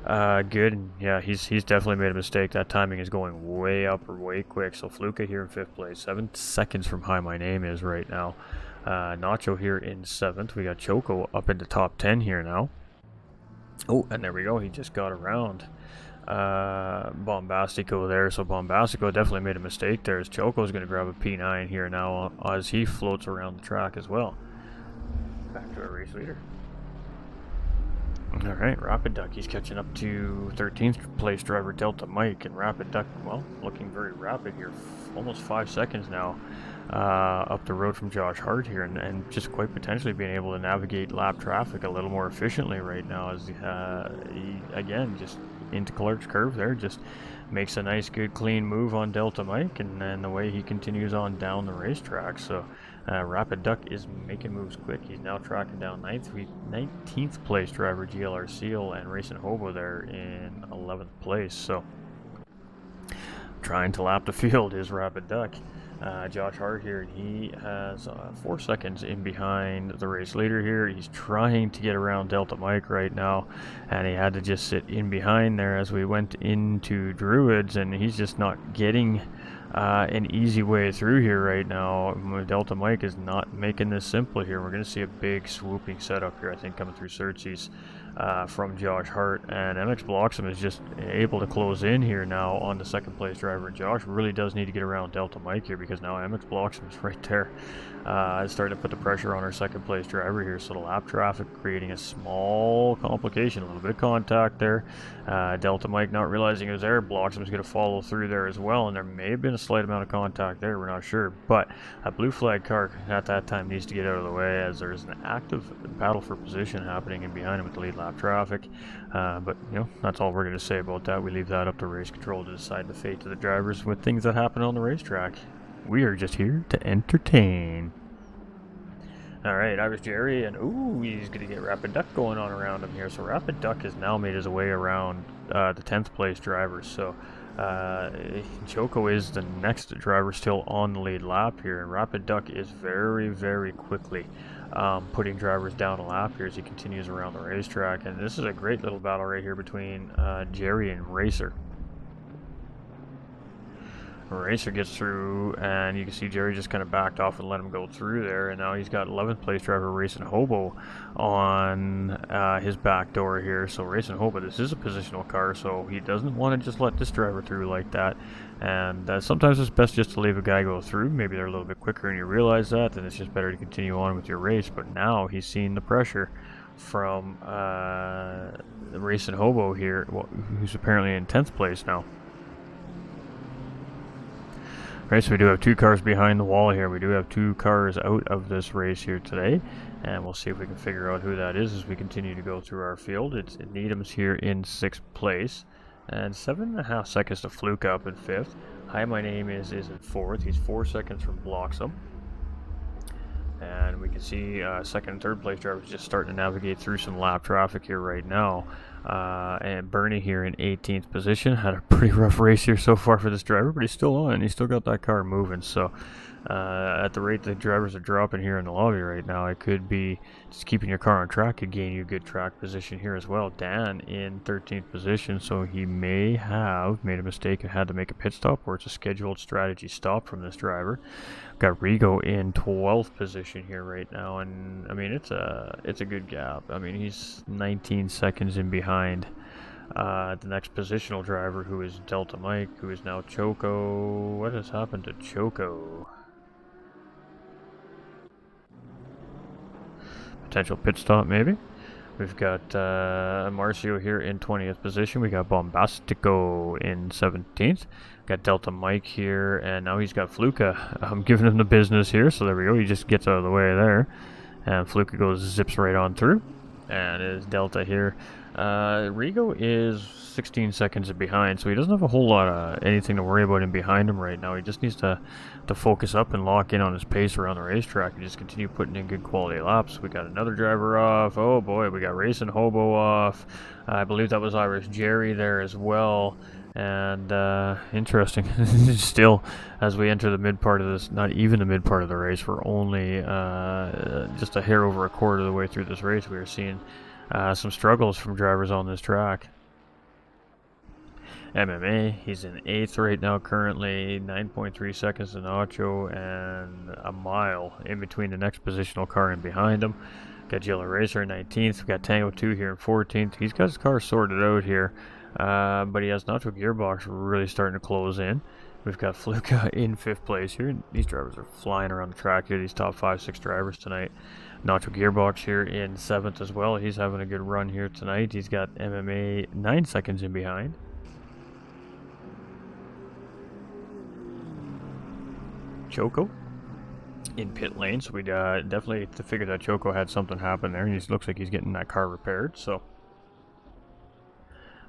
good. And yeah, he's definitely made a mistake. That timing is going way up or way quick. So Fluka here in 5th place, 7 seconds from Hi My Name is right now. Nacho here in 7th. We got Choco up into top 10 here now. Oh, and there we go. He just got around Bombastico there. So Bombastico definitely made a mistake there, as Choco's going to grab a P9 here now as he floats around the track as well. Back to our race leader. Alright, Rapid Duck, he's catching up to 13th place driver Delta Mike, and Rapid Duck, well, looking very rapid here, almost 5 seconds now up the road from Josh Hart here, and just quite potentially being able to navigate lap traffic a little more efficiently right now, as he, again, just into Clark's curve there, just makes a nice, good, clean move on Delta Mike, and then the way he continues on down the racetrack. So Rapid Duck is making moves quick. He's now tracking down 19th place driver GLR Seal and Racing Hobo there in 11th place. So trying to lap the field is Rapid Duck. Josh Hart here, he has 4 seconds in behind the race leader here. He's trying to get around Delta Mike right now, and he had to just sit in behind there as we went into Druids, and he's just not getting an easy way through here right now. Delta Mike is not making this simple here. We're going to see a big swooping setup here, I think, coming through Surtseas from Josh Hart, and MX Bloxham is just able to close in here now on the 2nd place driver. Josh really does need to get around Delta Mike here, because now MX Bloxham is right there. It's starting to put the pressure on our 2nd place driver here, so the lap traffic creating a small complication, a little bit of contact there. Delta Mike not realizing it was there. Bloxham's going to follow through there as well, and there may have been a slight amount of contact there, we're not sure, but a blue flag car at that time needs to get out of the way, as there's an active battle for position happening in behind him with the lead lap traffic. But you know, that's all we're going to say about that. We leave that up to race control to decide the fate of the drivers with things that happen on the racetrack. We are just here to entertain. Alright, Irish Jerry, and ooh, he's going to get Rapid Duck going on around him here. So Rapid Duck has now made his way around the 10th place drivers. So Choco is the next driver still on the lead lap here, and Rapid Duck is very, very quickly putting drivers down a lap here as he continues around the racetrack. And this is a great little battle right here between Jerry and Racer. Racer gets through, and you can see Jerry just kind of backed off and let him go through there, and now he's got 11th place driver Racing Hobo on his back door here. So Racing Hobo, this is a positional car, so he doesn't want to just let this driver through like that, and sometimes it's best just to leave a guy go through. Maybe they're a little bit quicker and you realize that, then it's just better to continue on with your race. But now he's seeing the pressure from the Racing Hobo here, who's apparently in 10th place now. Right, so we do have 2 cars behind the wall here. We do have 2 cars out of this race here today, and we'll see if we can figure out who that is as we continue to go through our field. It's Needham's here in 6th place, and 7.5 seconds to Fluke up in 5th. Hi, My Name is in 4th. He's 4 seconds from Bloxham. And we can see 2nd and 3rd place drivers just starting to navigate through some lap traffic here right now. And Bernie here in 18th position. Had a pretty rough race here so far for this driver, but he's still on. He's still got that car moving. So at the rate the drivers are dropping here in the lobby right now, it could be just keeping your car on track could gain you a good track position here as well. Dan in 13th position, so he may have made a mistake and had to make a pit stop, or it's a scheduled strategy stop from this driver. Got Rigo in 12th position here right now, and I mean it's a good gap. I mean, he's 19 seconds in behind the next positional driver, who is Delta Mike, who is now Choco. What has happened to Choco? Potential pit stop maybe. We've got Marcio here in 20th position. We got Bombastico in 17th. Got Delta Mike here, and now he's got Fluka. I'm giving him the business here, so there we go. He just gets out of the way there, and Fluka goes zips right on through. And is Delta here. Rigo is 16 seconds behind, so he doesn't have a whole lot of anything to worry about in behind him right now. He just needs to focus up and lock in on his pace around the racetrack and just continue putting in good quality laps. We got another driver off. Oh boy, we got Racing Hobo off. I believe that was Irish Jerry there as well. And interesting, still, as we enter the mid part of this, not even the mid part of the race, we're only just a hair over a quarter of the way through this race. We are seeing some struggles from drivers on this track. MMA. He's in 8th right now currently, 9.3 seconds to Nacho, and a mile in between the next positional car and behind him. Got Yellow Racer in 19th. We got Tango 2 here in 14th. He's got his car sorted out here, but he has Nacho Gearbox really starting to close in. We've got Fluka in 5th place here. These drivers are flying around the track here, these top 5-6 drivers tonight. Nacho Gearbox here in 7th as well. He's having a good run here tonight. He's got MMA 9 seconds in behind. Choco in pit lane, so we definitely figured that Choco had something happen there, and he looks like he's getting that car repaired, so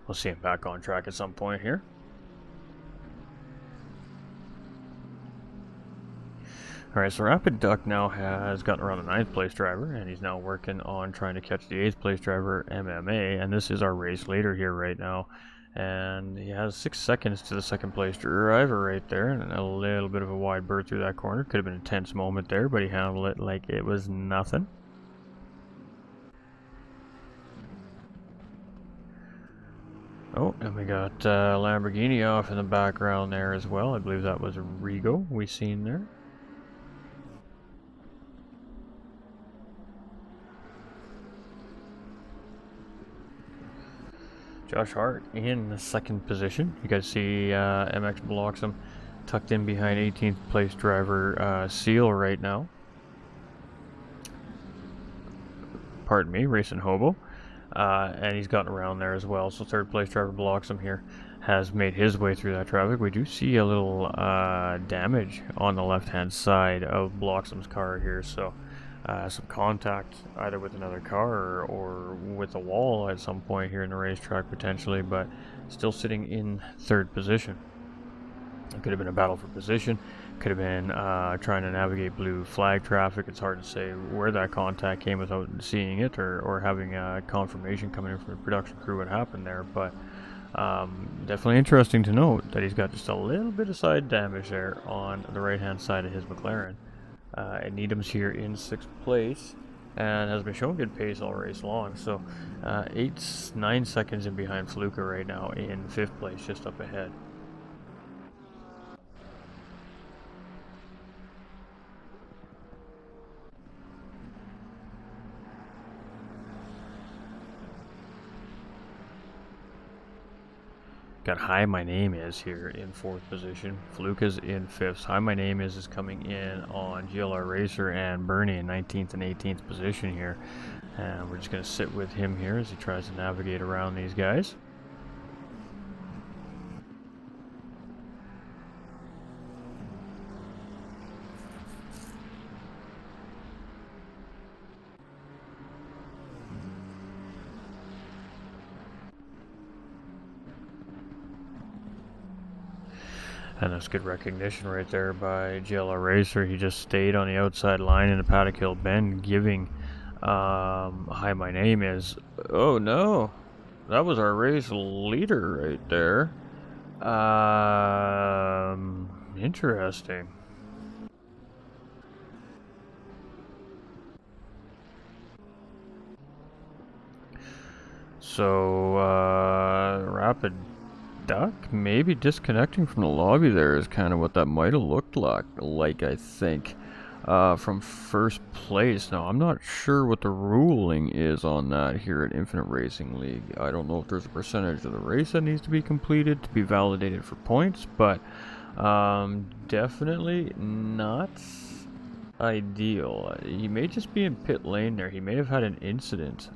we'll see him back on track at some point here. Alright, so Rapid Duck now has gotten around the 9th place driver, and he's now working on trying to catch the 8th place driver, MMA, and this is our race leader here right now. And he has 6 seconds to the 2nd place driver right there, and a little bit of a wide berth through that corner. Could have been a tense moment there, but he handled it like it was nothing. Oh, and we got Lamborghini off in the background there as well. I believe that was Rigo we seen there. Josh Hart in the 2nd position. You guys see MX blocks him tucked in behind 18th place driver Seal right now. Pardon me, Racing Hobo. And he's gotten around there as well. So 3rd place driver blocks him here. Has made his way through that traffic. We do see a little damage on the left-hand side of Bloxham's car here. So some contact either with another car or with a wall at some point here in the racetrack potentially, but still sitting in 3rd position. It could have been a battle for position, could have been trying to navigate blue flag traffic. It's hard to say where that contact came without seeing it or having confirmation coming in from the production crew what happened there, but definitely interesting to note that he's got just a little bit of side damage there on the right hand side of his McLaren. And Needham's here in 6th place and has been showing good pace all race long. So 9 seconds in behind Fluka right now in 5th place, just up ahead. Got Hi My Name Is here in 4th position. Fluka's in 5th. Hi My Name Is coming in on GLR Racer and Bernie in 19th and 18th position here. And we're just going to sit with him here as he tries to navigate around these guys. And that's good recognition right there by GLR Racer. He just stayed on the outside line in the Paddock Hill bend, giving Hi My Name Is. Oh no, that was our race leader right there. Interesting. So Rapid Duck maybe disconnecting from the lobby there is kind of what that might have looked like I think, from 1st place. Now I'm not sure what the ruling is on that here at Infinite Racing League. I don't know if there's a percentage of the race that needs to be completed to be validated for points, but definitely not ideal. He may just be in pit lane there. He may have had an incident.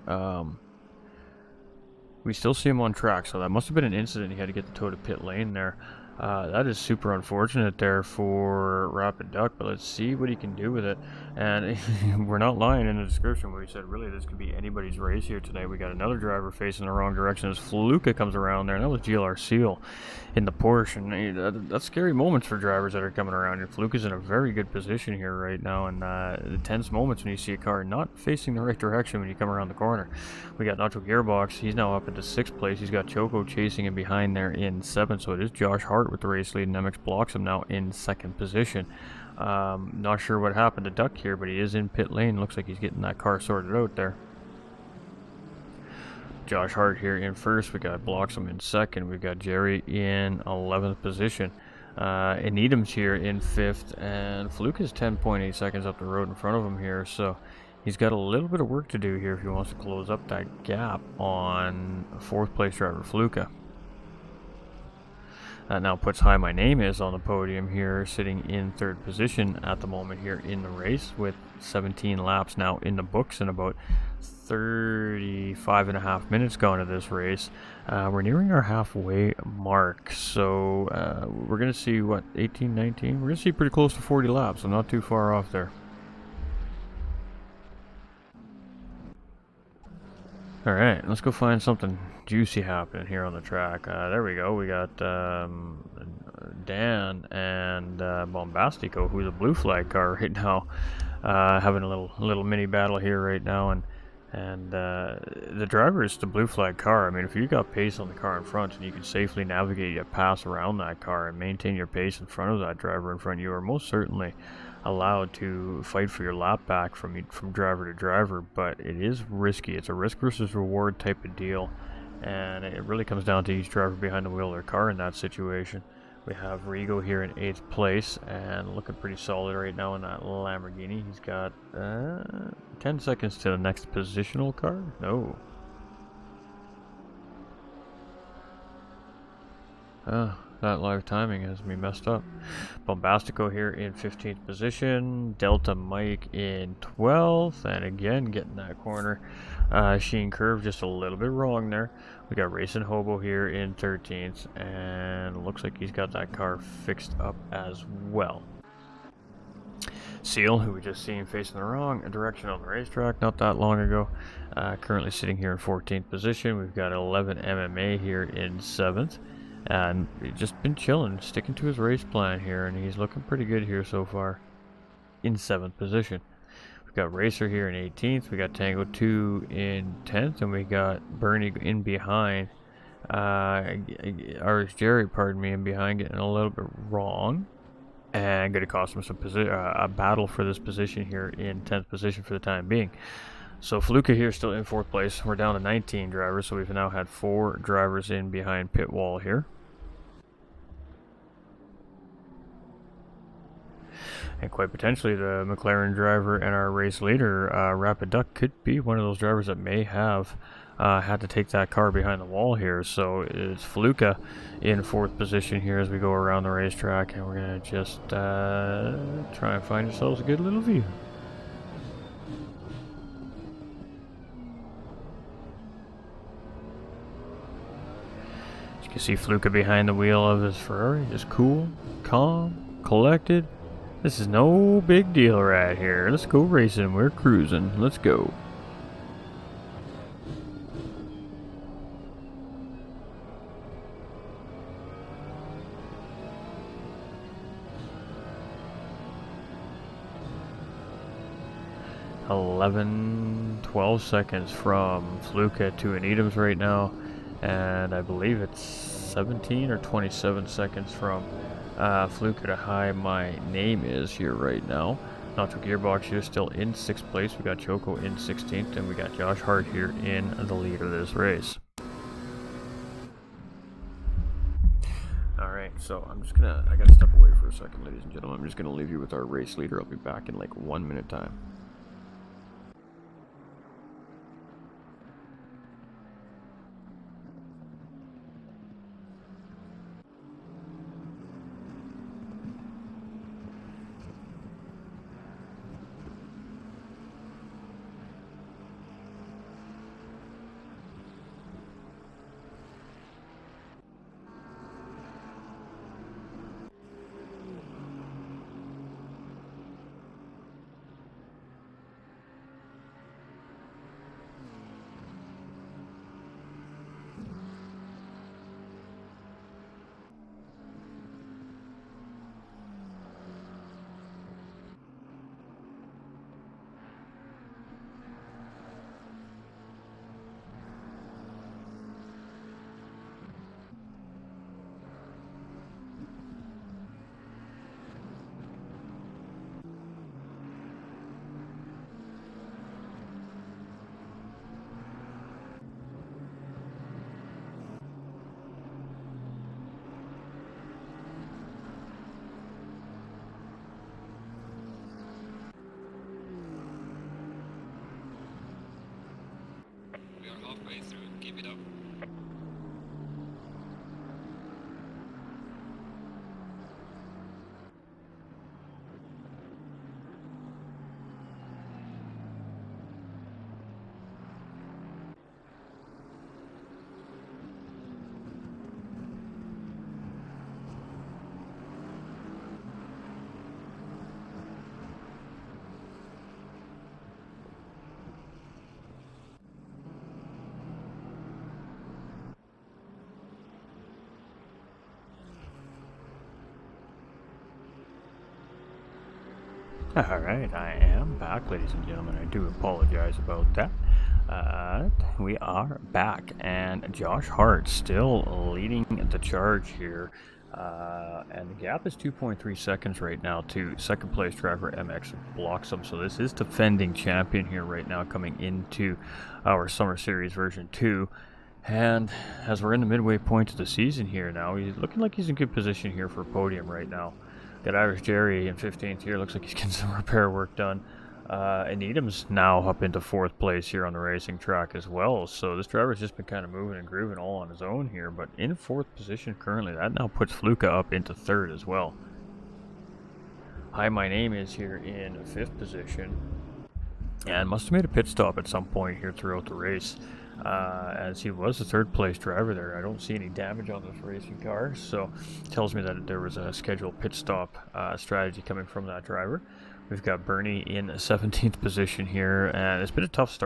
We still see him on track, so that must have been an incident. He had to get the tow to pit lane there. That is super unfortunate there for Rapid Duck, but let's see what he can do with it. And we're not lying in the description where we said really this could be anybody's race here tonight. We got another driver facing the wrong direction as Fluka comes around there, and that was GLR Seal in the Porsche. And that's scary moments for drivers that are coming around here. Fluka's in a very good position here right now, and the tense moments when you see a car not facing the right direction when you come around the corner. We got Nacho Gearbox. He's now up into 6th place. He's got Choco chasing him behind there in 7th, so it is Josh Hart with the race lead, and MX blocks him now in 2nd position. Not sure what happened to Duck here, but he is in pit lane. Looks like he's getting that car sorted out there. Josh Hart here in first. We got Bloxham in second. We got Jerry in 11th position. And Needham's here in 5th, and Fluke is 10.8 seconds up the road in front of him here, so he's got a little bit of work to do here if he wants to close up that gap on 4th place driver Fluke. Now puts Hi My Name Is on the podium here, sitting in 3rd position at the moment here in the race with 17 laps now in the books and about 35.5 minutes gone to this race. We're nearing our halfway mark, so we're going to see, what, 18, 19? We're going to see pretty close to 40 laps, so not too far off there. Alright, let's go find something juicy happening here on the track. There we go. We got Dan and Bombastico, who's a blue flag car right now, having a little mini battle here right now. And the driver is the blue flag car. I mean, if you got pace on the car in front and you can safely navigate your pass around that car and maintain your pace in front of that driver in front, you are most certainly allowed to fight for your lap back from driver to driver. But it is risky. It's a risk versus reward type of deal, and it really comes down to each driver behind the wheel of their car in that situation. We have Rigo here in 8th place and looking pretty solid right now in that Lamborghini. He's got 10 seconds to the next positional car. No. That live timing has me messed up. Bombastico here in 15th position. Delta Mike in 12th. And again, getting that corner. Sheen Curve just a little bit wrong there. We got Racing Hobo here in 13th. And looks like he's got that car fixed up as well. Seal, who we just seen facing the wrong direction on the racetrack not that long ago, currently sitting here in 14th position. We've got 11 MMA here in 7th. And he's just been chilling, sticking to his race plan here, and he's looking pretty good here so far in 7th position. We've got Racer here in 18th, we got Tango 2 in 10th, and we got Bernie in behind, Jerry, pardon me, in behind, getting a little bit wrong, and going to cost him some a battle for this position here in 10th position for the time being. So Fluke here still in 4th place. We're down to 19 drivers, so we've now had 4 drivers in behind pit wall here. And quite potentially the McLaren driver and our race leader, Rapid Duck, could be one of those drivers that may have had to take that car behind the wall here. So it's Fluke in 4th position here as we go around the racetrack, and we're going to just try and find ourselves a good little view. You can see Fluke behind the wheel of his Ferrari, just cool, calm, collected. This is no big deal right here. Let's go racing. We're cruising. Let's go. $12 seconds from Fluke to Needham's right now, and I believe it's 17 or 27 seconds from Fluke to Hi My Name Is here right now. Nacho Gearbox here still in 6th place. We got Choco in 16th, and we got Josh Hart here in the lead of this race. Alright, so I gotta step away for a second, ladies and gentlemen. I'm just gonna leave you with our race leader. I'll be back in like 1 minute time. Alright, I am back, ladies and gentlemen. I do apologize about that. We are back, and Josh Hart still leading the charge here. And the gap is 2.3 seconds right now to second place driver MX Bloxham. So this is defending champion here right now, coming into our Summer Series version 2. And as we're in the midway point of the season here now, he's looking like he's in good position here for a podium right now. Got Irish Jerry in 15th here. Looks like he's getting some repair work done. And Needham's now up into 4th place here on the racing track as well. So this driver's just been kind of moving and grooving all on his own here. But in 4th position currently. That now puts Fluka up into 3rd as well. Hi, my name is here in 5th position. And must have made a pit stop at some point here throughout the race. As he was the 3rd place driver there. I don't see any damage on this racing car, so it tells me that there was a scheduled pit stop strategy coming from that driver. We've got Bernie in 17th position here, and it's been a tough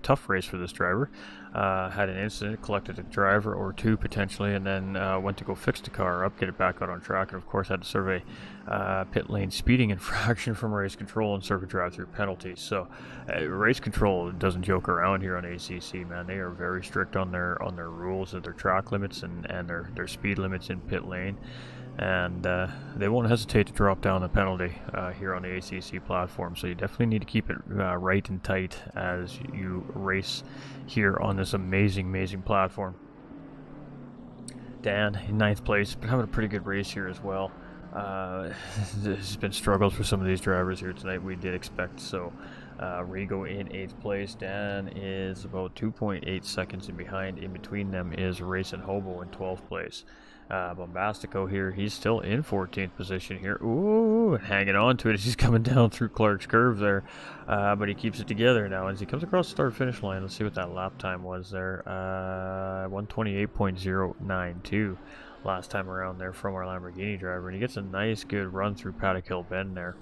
tough race for this driver. Had an incident, collected a driver or two potentially, and then went to go fix the car up, get it back out on track, and of course had to serve a pit lane speeding infraction from race control and serve a drive-through penalty. So race control doesn't joke around here on ACC, man. They are very strict on their rules of their track limits and their speed limits in pit lane. And they won't hesitate to drop down a penalty here on the ACC platform. So you definitely need to keep it right and tight as you race here on this amazing platform. Dan in 9th place, been having a pretty good race here as well. There's been struggles for some of these drivers here tonight, we did expect. So Rigo in 8th place. Dan is about 2.8 seconds in behind. In between them is Racing Hobo in 12th place. Bombastico here, he's still in 14th position here. Ooh, hanging on to it as he's coming down through Clark's curve there. But he keeps it together now as he comes across the start-finish line. Let's see what that lap time was there. 128.092 last time around there from our Lamborghini driver. And he gets a nice, good run through Paddock Hill Bend there.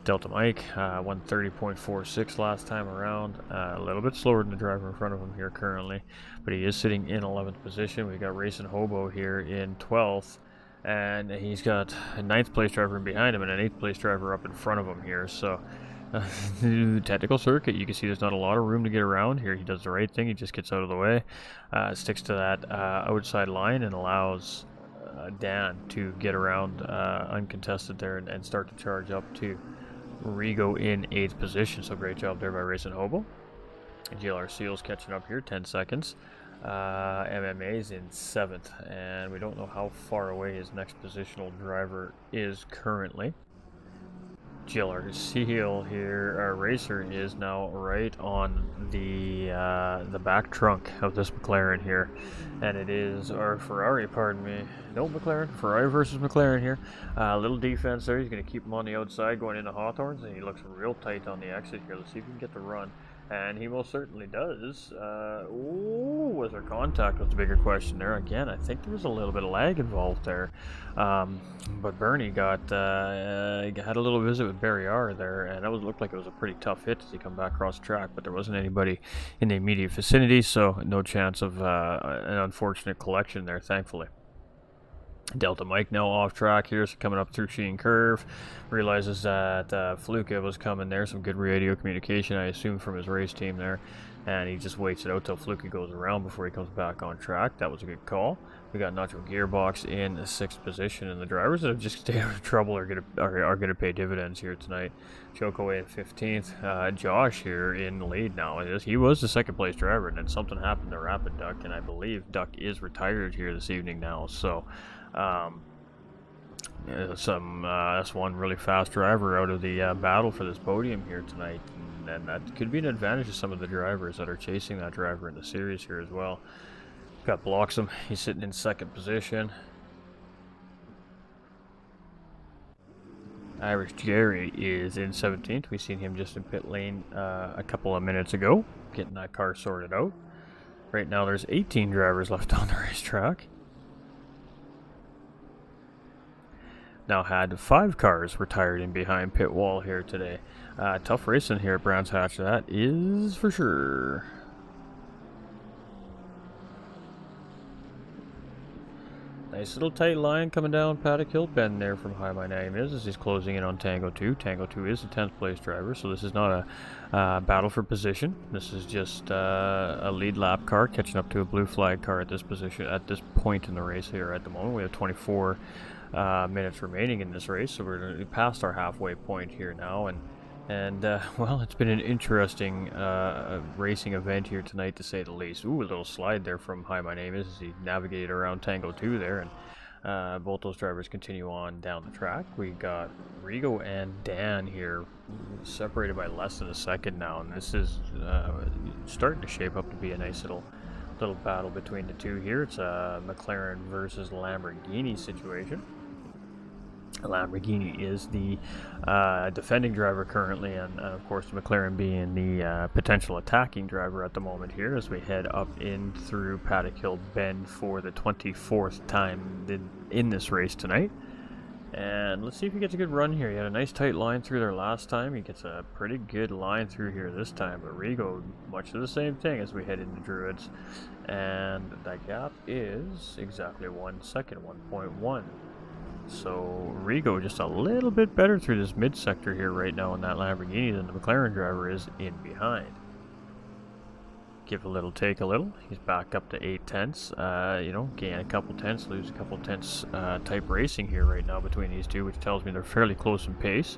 Delta Mike, 130.46 last time around. A little bit slower than the driver in front of him here currently, but he is sitting in 11th position. We've got Racing Hobo here in 12th, and he's got a 9th place driver in behind him and an 8th place driver up in front of him here. So the technical circuit, you can see there's not a lot of room to get around here. He does the right thing. He just gets out of the way, sticks to that outside line, and allows Dan to get around uncontested there and start to charge up to Rigo in 8th position. So great job there by Racing Hobo. GLR Seals catching up here, 10 seconds. MMA's in 7th, and we don't know how far away his next positional driver is currently. GLR Seal here, our racer, is now right on the back trunk of this McLaren here, and it is our Ferrari, pardon me. No, McLaren, Ferrari versus McLaren here. Little defense there. He's going to keep him on the outside going into Hawthorns, and he looks real tight on the exit here. Let's see if we can get the run. And he most certainly does. Ooh, was there contact? Was the bigger question there. Again, I think there was a little bit of lag involved there. But Bernie had a little visit with Barry R there, and that looked like it was a pretty tough hit as he come back across the track, but there wasn't anybody in the immediate vicinity, so no chance of an unfortunate collection there, thankfully. Delta Mike now off track here, so coming up through Sheen Curve, realizes that Fluka was coming there, some good radio communication, I assume, from his race team there, and he just waits it out till Fluka goes around before he comes back on track. That was a good call. We got Nacho Gearbox in 6th position, and the drivers that have just stayed out of trouble are gonna pay dividends here tonight. Choco in 15th, Josh here in the lead now. He was the 2nd place driver, and then something happened to Rapid Duck, and I believe Duck is retired here this evening now, so that's one really fast driver out of the battle for this podium here tonight, and that could be an advantage to some of the drivers that are chasing that driver in the series here as well. Got Bloxham, he's sitting in 2nd position. Irish Jerry is in 17th. We seen him just in pit lane a couple of minutes ago, getting that car sorted out. Right now there's 18 drivers left on the racetrack. Now had 5 cars retired in behind pit wall here today. Tough racing here at Brands Hatch, that is for sure. Nice little tight line coming down Paddock Hill Bend there from Hi My Name Is as he's closing in on Tango 2. Tango 2 is the 10th place driver, so this is not a battle for position. This is just a lead lap car catching up to a blue flag car at this position, at this point in the race here at the moment. We have 24 minutes remaining in this race, so we're past our halfway point here now, and well, it's been an interesting racing event here tonight, to say the least. Ooh, a little slide there from Hi My Name Is as he navigated around Tango 2 there, and both those drivers continue on down the track. We got Rigo and Dan here separated by less than a second now, and this is starting to shape up to be a nice little battle between the two here. It's a McLaren versus Lamborghini situation. Lamborghini is the defending driver currently, and of course the McLaren being the potential attacking driver at the moment here as we head up in through Paddock Hill Bend for the 24th time in this race tonight. And let's see if he gets a good run here. He had a nice tight line through there last time. He gets a pretty good line through here this time, but Rigo, much of the same thing as we head into Druids, and that gap is exactly 1 second, 1.1. So Rigo just a little bit better through this mid-sector here right now in that Lamborghini than the McLaren driver is in behind. Give a little, take a little. He's back up to 8 tenths. You know, gain a couple tenths, lose a couple tenths type racing here right now between these two, which tells me they're fairly close in pace.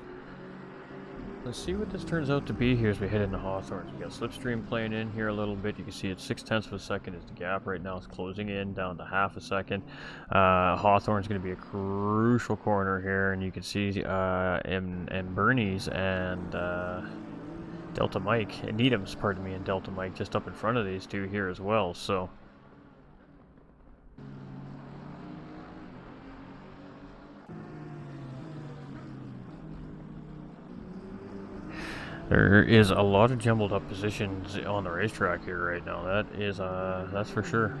Let's see what this turns out to be here as we head into Hawthorns. We got Slipstream playing in here a little bit. You can see it's 0.6 of a second is the gap right now. It's closing in down to half a second. Hawthorn's going to be a crucial corner here, and you can see and Bernie's and Delta Mike, and Needham's, pardon me, and Delta Mike just up in front of these two here as well. So there is a lot of jumbled up positions on the racetrack here right now. That's for sure.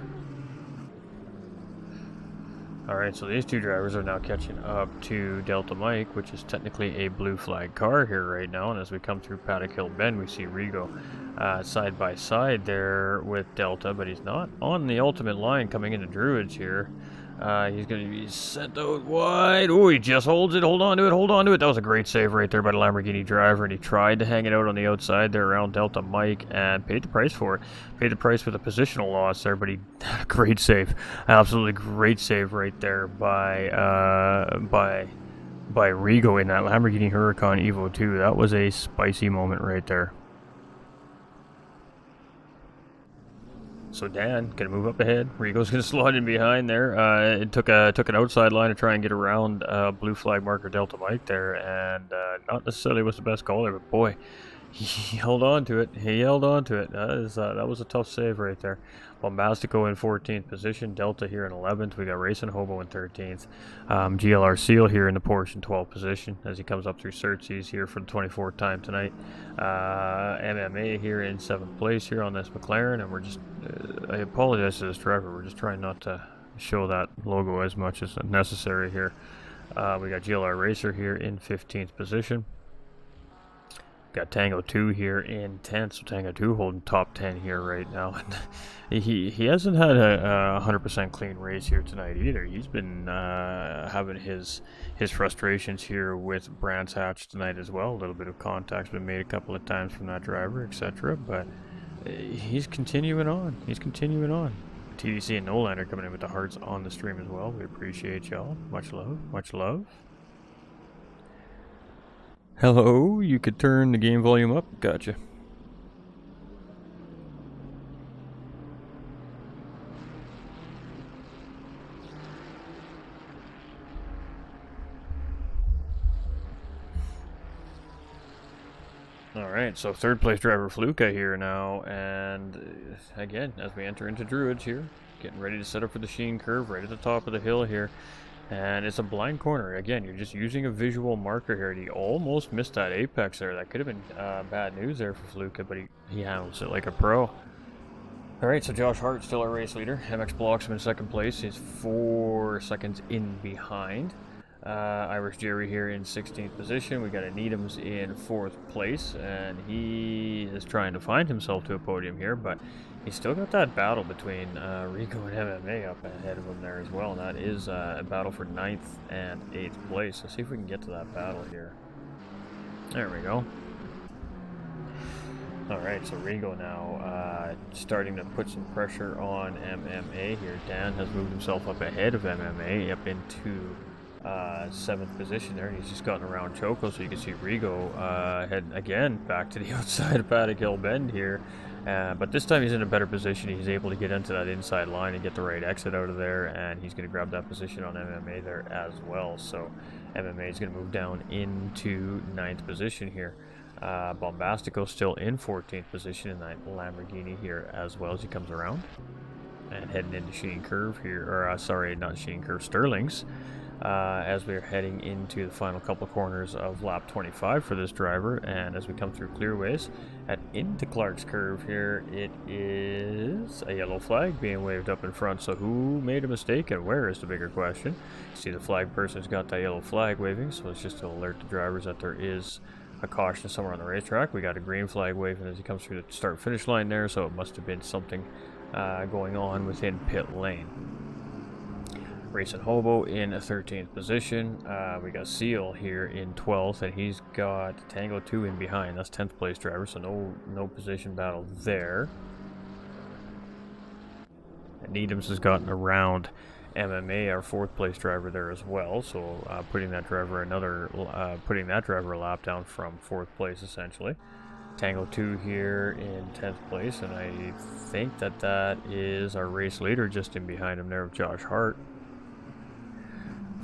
Alright, so these two drivers are now catching up to Delta Mike, which is technically a blue flag car here right now. And as we come through Paddock Hill Bend, we see Rigo side by side there with Delta, but he's not on the ultimate line coming into Druids here. He's going to be sent out wide. Oh, he just holds it. Hold on to it. Hold on to it. That was a great save right there by the Lamborghini driver, and he tried to hang it out on the outside there around Delta Mike and paid the price for it. Paid the price with a positional loss there, but he had a great save. Absolutely great save right there by Rigo in that Lamborghini Huracan Evo 2. That was a spicy moment right there. So Dan gonna move up ahead. Rigo's gonna slide in behind there. It took an outside line to try and get around blue flag marker Delta Mike there, and not necessarily was the best call there, but boy, he held on to it. He held on to it. That was a tough save right there. Bombastico in 14th position, Delta here in 11th. We got Racing Hobo in 13th. GLR Seal here in the Porsche in 12th position as he comes up through Surtees here for the 24th time tonight. MMA here in 7th place here on this McLaren, and we're just, I apologize to this driver, we're just trying not to show that logo as much as necessary here. We got GLR Racer here in 15th position. Got Tango 2 here in 10th, so Tango 2 holding top 10 here right now. he hasn't had a 100% clean race here tonight either. He's been having his frustrations here with Brands Hatch tonight as well. A little bit of contact's been made a couple of times from that driver, etc. But he's continuing on. He's continuing on. TDC and Nolander coming in with the hearts on the stream as well. We appreciate y'all. Much love. Much love. Hello, you could turn the game volume up. Gotcha. Alright, so third place driver Fluka here now, and again, as we enter into Druids here, getting ready to set up for the Sheen curve right at the top of the hill here. And it's a blind corner. Again, you're just using a visual marker here. He almost missed that apex there. That could have been bad news there for Fluka, but he handles it like a pro. Alright, so Josh Hart still our race leader. MX Blocksman in second place. He's 4 seconds in behind. Irish Jerry here in 16th position. We got a Needham's in 4th place, and he is trying to find himself to a podium here, but He's still got that battle between Rico and MMA up ahead of him there as well. And that is a battle for 9th and 8th place. Let's see if we can get to that battle here. There we go. Alright, so Rigo now starting to put some pressure on MMA here. Dan has moved himself up ahead of MMA, up into 7th position there, and he's just gotten around Choco, so you can see Rigo head again back to the outside of Paddock Hill Bend here. But this time he's in a better position. He's able to get into that inside line and get the right exit out of there, and he's going to grab that position on MMA there as well. So MMA is going to move down into 9th position here. Bombastico still in 14th position in that Lamborghini here as well as he comes around. And heading into Sheen Curve here, or sorry, not Sheen Curve, Sterling's. As we're heading into the final couple of corners of lap 25 for this driver, and as we come through clearways at into Clark's Curve here, it is a yellow flag being waved up in front. So who made a mistake and where is the bigger question. See, the flag person's got that yellow flag waving, so it's just to alert the drivers that there is a caution somewhere on the racetrack. We got a green flag waving as he comes through the start finish line there, so it must have been something going on within pit lane. Racing Hobo in 13th position. We got Seal here in 12th, and he's got Tango 2 in behind. That's 10th place driver, so no position battle there. And Needhams has gotten around MMA, our 4th place driver there as well, so putting that driver a lap down from 4th place essentially. Tango 2 here in 10th place, and I think that is our race leader just in behind him there with Josh Hart.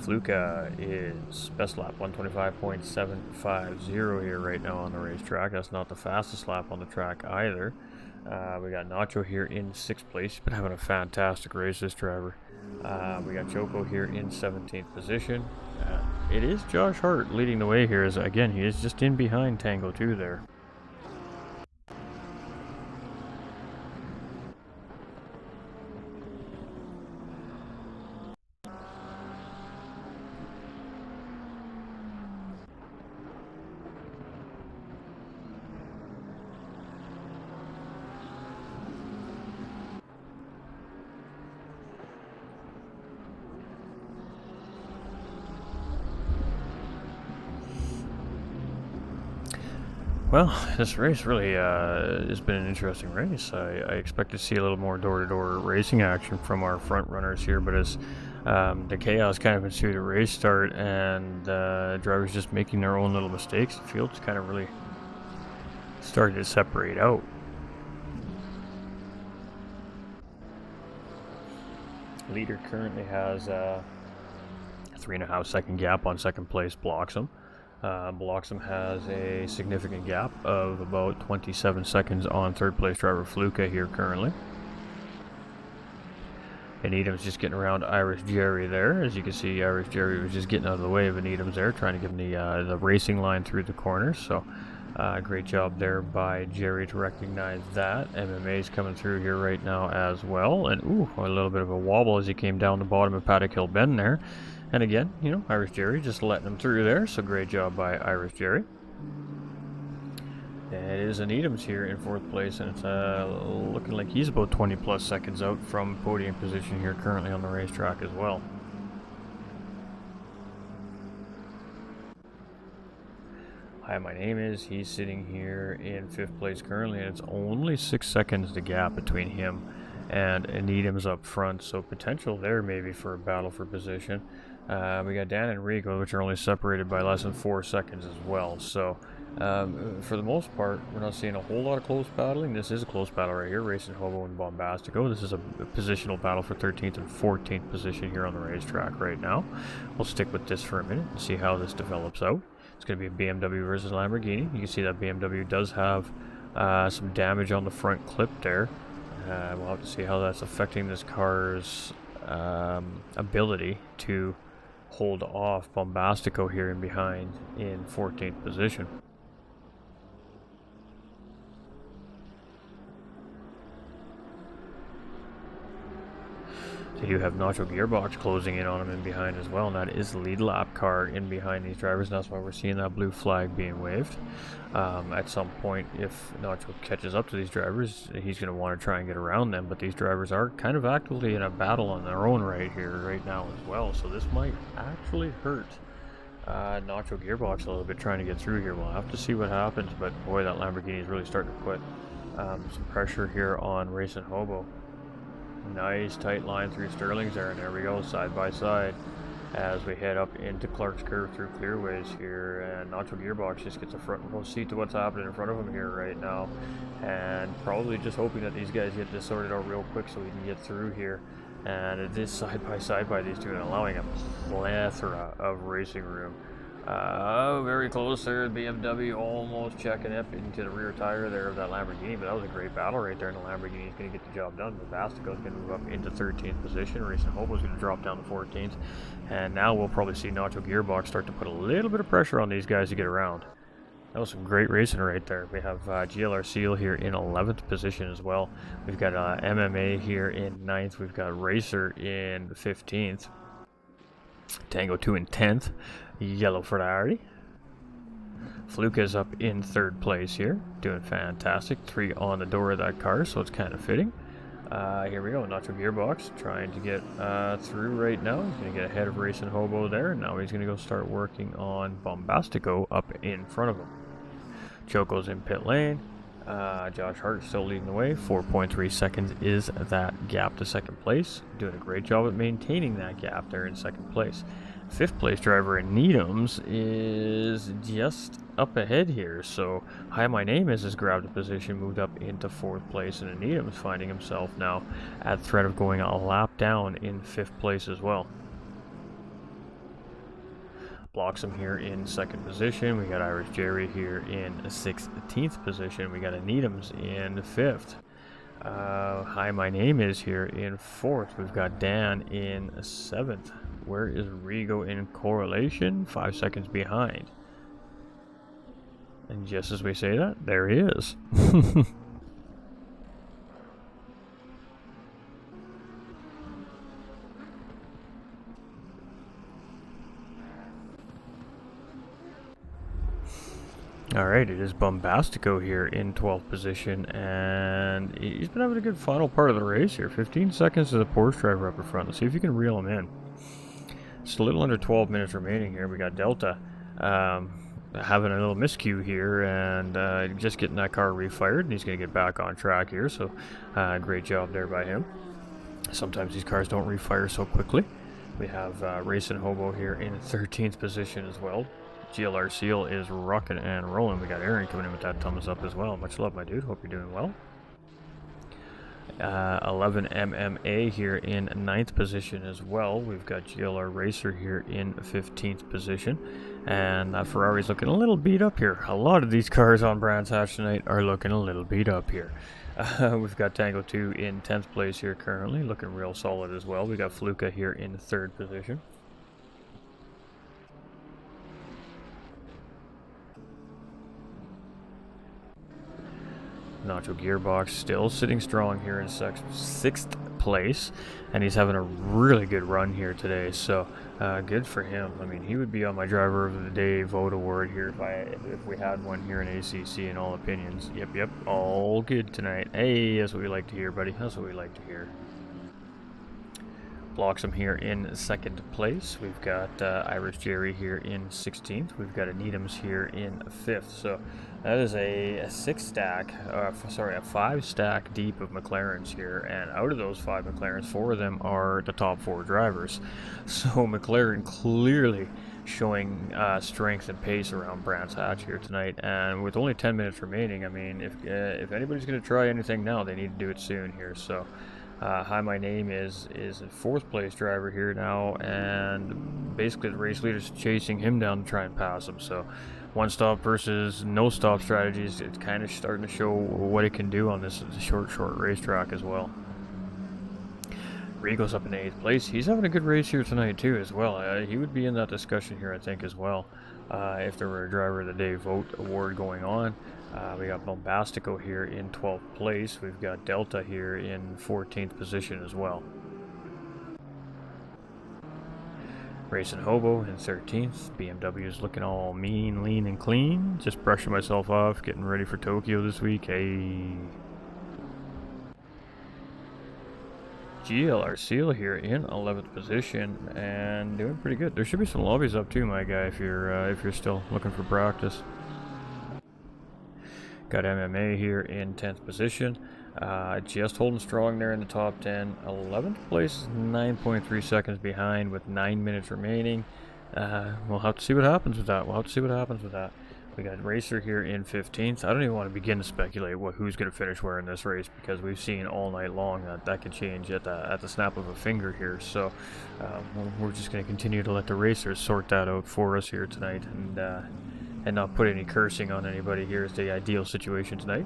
Fluka is best lap 125.750 here right now on the racetrack. That's not the fastest lap on the track either. We got Nacho here in 6th place. He's been having a fantastic race, this driver. We got Choco here in 17th position. It is Josh Hart leading the way here, as again he is just in behind Tango 2 there. Well, this race really has been an interesting race. I expect to see a little more door-to-door racing action from our front runners here, but as the chaos kind of ensued at race start and drivers just making their own little mistakes, the field's kind of really started to separate out. Leader currently has a 3.5 second gap on 2nd place Bloxham. Bloxham has a significant gap of about 27 seconds on 3rd place driver Fluka here currently. And Needham's just getting around Irish Jerry there. As you can see, Irish Jerry was just getting out of the way of Needham's there, trying to give him the racing line through the corners. So great job there by Jerry to recognize that. MMA's coming through here right now as well. And ooh, a little bit of a wobble as he came down the bottom of Paddock Hill Bend there. And again, you know, Irish Jerry just letting him through there, so great job by Irish Jerry. And it is Needham's here in 4th place, and it's looking like he's about 20 plus seconds out from podium position here currently on the racetrack as well. Hi, my name is. He's sitting here in 5th place currently, and it's only 6 seconds the gap between him and Needham's up front, so potential there maybe for a battle for position. We got Dan and Rigo, which are only separated by less than 4 seconds as well. So for the most part, we're not seeing a whole lot of close battling. This is a close battle right here, Racing Hobo and Bombastico. This is a positional battle for 13th and 14th position here on the racetrack right now. We'll stick with this for a minute and see how this develops out. It's going to be a BMW versus Lamborghini. You can see that BMW does have some damage on the front clip there. We'll have to see how that's affecting this car's ability to hold off Bombastico here in behind in 14th position. They do have Nacho Gearbox closing in on them in behind as well, and that is the lead lap car in behind these drivers, and that's why we're seeing that blue flag being waved. At some point, if Nacho catches up to these drivers, he's going to want to try and get around them, but these drivers are kind of actively in a battle on their own right here, right now as well, so this might actually hurt Nacho Gearbox a little bit trying to get through here. We'll have to see what happens, but boy, that Lamborghini is really starting to put some pressure here on Racing Hobo. Nice tight line through Sterling's there, and there we go, side by side as we head up into Clark's Curve through Clearways here, and Nacho Gearbox just gets a front row seat to what's happening in front of him here right now, and probably just hoping that these guys get this sorted out real quick so we can get through here. And it is side by these two and allowing a plethora of racing room. Very close there. BMW almost checking up into the rear tire there of that Lamborghini, but that was a great battle right there, and the Lamborghini is going to get the job done. The Bastico is going to move up into 13th position. Racing Hobo is going to drop down to 14th, and now we'll probably see Nacho Gearbox start to put a little bit of pressure on these guys to get around. That was some great racing right there. We have GLR Seal here in 11th position as well. We've got MMA here in 9th. We've got Racer in 15th. Tango 2 in 10th. Yellow Ferrari. Fluke is up in 3rd place here. Doing fantastic. 3 on the door of that car, so it's kind of fitting. Here we go. Nacho Gearbox trying to get through right now. He's going to get ahead of Racing Hobo there. Now he's going to go start working on Bombastico up in front of him. Choco's in pit lane. Josh Hart still leading the way. 4.3 seconds is that gap to 2nd place. Doing a great job at maintaining that gap there in 2nd place. 5th place driver in Needham's is just up ahead here. So Hi My Name Is has grabbed a position, moved up into 4th place, and Needham's finding himself now at threat of going a lap down in 5th place as well. Bloxham here in 2nd position. We got Irish Jerry here in 16th position. We got a Needham's in 5th. Hi My Name Is here in 4th. We've got Dan in 7th. Where is Rigo in correlation? 5 seconds behind. And just as we say that, there he is. Alright, it is Bombastico here in 12th position, and he's been having a good final part of the race here. 15 seconds to the Porsche driver up in front. Let's see if you can reel him in. It's a little under 12 minutes remaining here. We got Delta having a little miscue here, and just getting that car refired, and he's going to get back on track here, so great job there by him. Sometimes these cars don't refire so quickly. We have Racing Hobo here in 13th position as well. GLR Seal is rocking and rolling. We got Aaron coming in with that thumbs up as well. Much love, my dude. Hope you're doing well. 11 MMA here in 9th position as well. We've got GLR Racer here in 15th position. And Ferrari's looking a little beat up here. A lot of these cars on Brands Hatch tonight are looking a little beat up here. We've got Tango 2 in 10th place here currently. Looking real solid as well. We got Fluka here in 3rd position. Nacho Gearbox still sitting strong here in 6th place, and he's having a really good run here today, so good for him. I mean, he would be on my Driver of the Day vote award here if we had one here in ACC in all opinions. Yep, all good tonight. Hey, that's what we like to hear, buddy. That's what we like to hear. Bloxham here in 2nd place. We've got Irish Jerry here in 16th. We've got a Needham's here in 5th. So that is a 5 stack deep of McLarens here. And out of those 5 McLarens, 4 of them are the top 4 drivers. So McLaren clearly showing strength and pace around Brands Hatch here tonight. And with only 10 minutes remaining, I mean, if anybody's going to try anything now, they need to do it soon here. So Hi My Name is a 4th place driver here now, and basically the race leader's chasing him down to try and pass him. So one stop versus no stop strategies, it's kind of starting to show what it can do on this short racetrack as well. Rigo's up in 8th place. He's having a good race here tonight too as well. He would be in that discussion here, I think, as well, if there were a Driver of the Day vote award going on. We got Bombastico here in 12th place. We've got Delta here in 14th position as well. Racing Hobo in 13th. BMW is looking all mean, lean, and clean. Just brushing myself off, getting ready for Tokyo this week. Hey. GLR Seal here in 11th position and doing pretty good. There should be some lobbies up too, my guy, if you're still looking for practice. Got MMA here in 10th position. Just holding strong there in the top 10. 11th place is 9.3 seconds behind with 9 minutes remaining. We'll have to see what happens with that. We got Racer here in 15th. I don't even want to begin to speculate who's going to finish where in this race, because we've seen all night long that could change at the snap of a finger here. So we're just going to continue to let the racers sort that out for us here tonight, and not put any cursing on anybody. Here's the ideal situation tonight.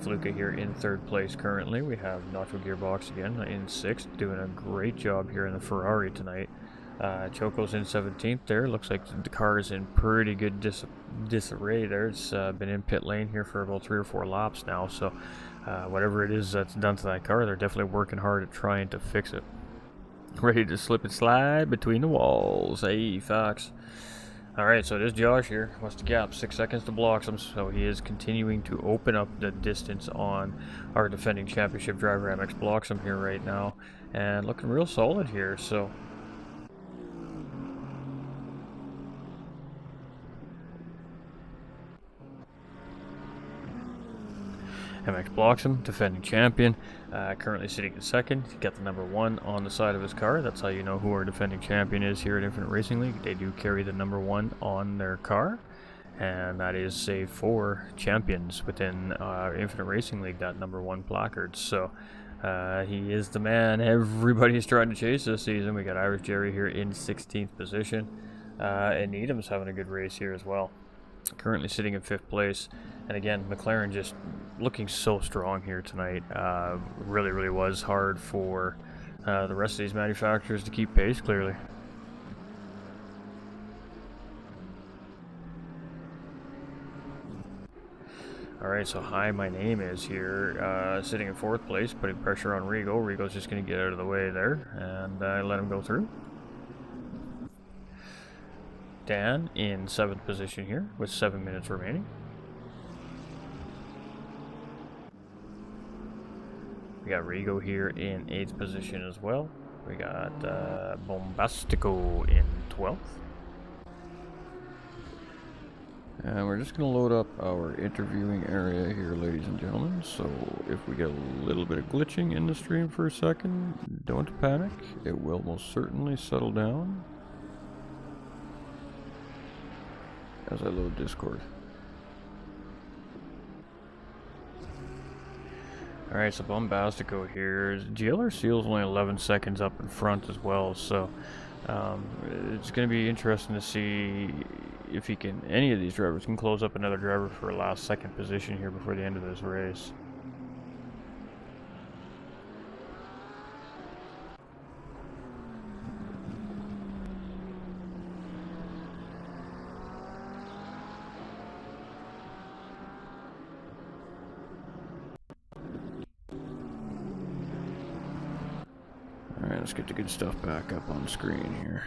Fluka here in 3rd place currently. We have Nacho Gearbox again in 6th, doing a great job here in the Ferrari tonight. Choco's in 17th there. Looks like the car is in pretty good disarray there. It's been in pit lane here for about 3 or 4 laps now, so whatever it is that's done to that car, they're definitely working hard at trying to fix it. Ready to slip and slide between the walls. Hey, Fox. Alright, so it is Josh here. What's the gap? 6 seconds to Bloxham, so he is continuing to open up the distance on our defending championship driver, MX Bloxham, here right now, and looking real solid here, so... MX Bloxham, defending champion, currently sitting in 2nd. He got the number 1 on the side of his car. That's how you know who our defending champion is here at Infinite Racing League. They do carry the number 1 on their car, and that is save for champions within Infinite Racing League, that number 1 placard. So he is the man everybody's trying to chase this season. We got Irish Jerry here in 16th position, and Needham's having a good race here as well. Currently sitting in 5th place, and again, McLaren just looking so strong here tonight. Really was hard for the rest of these manufacturers to keep pace, clearly. Alright, so Hi, My Name Is here, sitting in 4th place, putting pressure on Rigo. Rigo's just going to get out of the way there, and let him go through. Dan in 7th position here with 7 minutes remaining. We got Rigo here in 8th position as well. We got Bombastico in 12th. And we're just going to load up our interviewing area here, ladies and gentlemen. So if we get a little bit of glitching in the stream for a second, don't panic. It will most certainly settle down as I load Discord. Alright, so Bombastico here. GLR Seal's only 11 seconds up in front as well, so it's going to be interesting to see if any of these drivers can close up another driver for a last second position here before the end of this race. Alright, let's get the good stuff back up on screen here.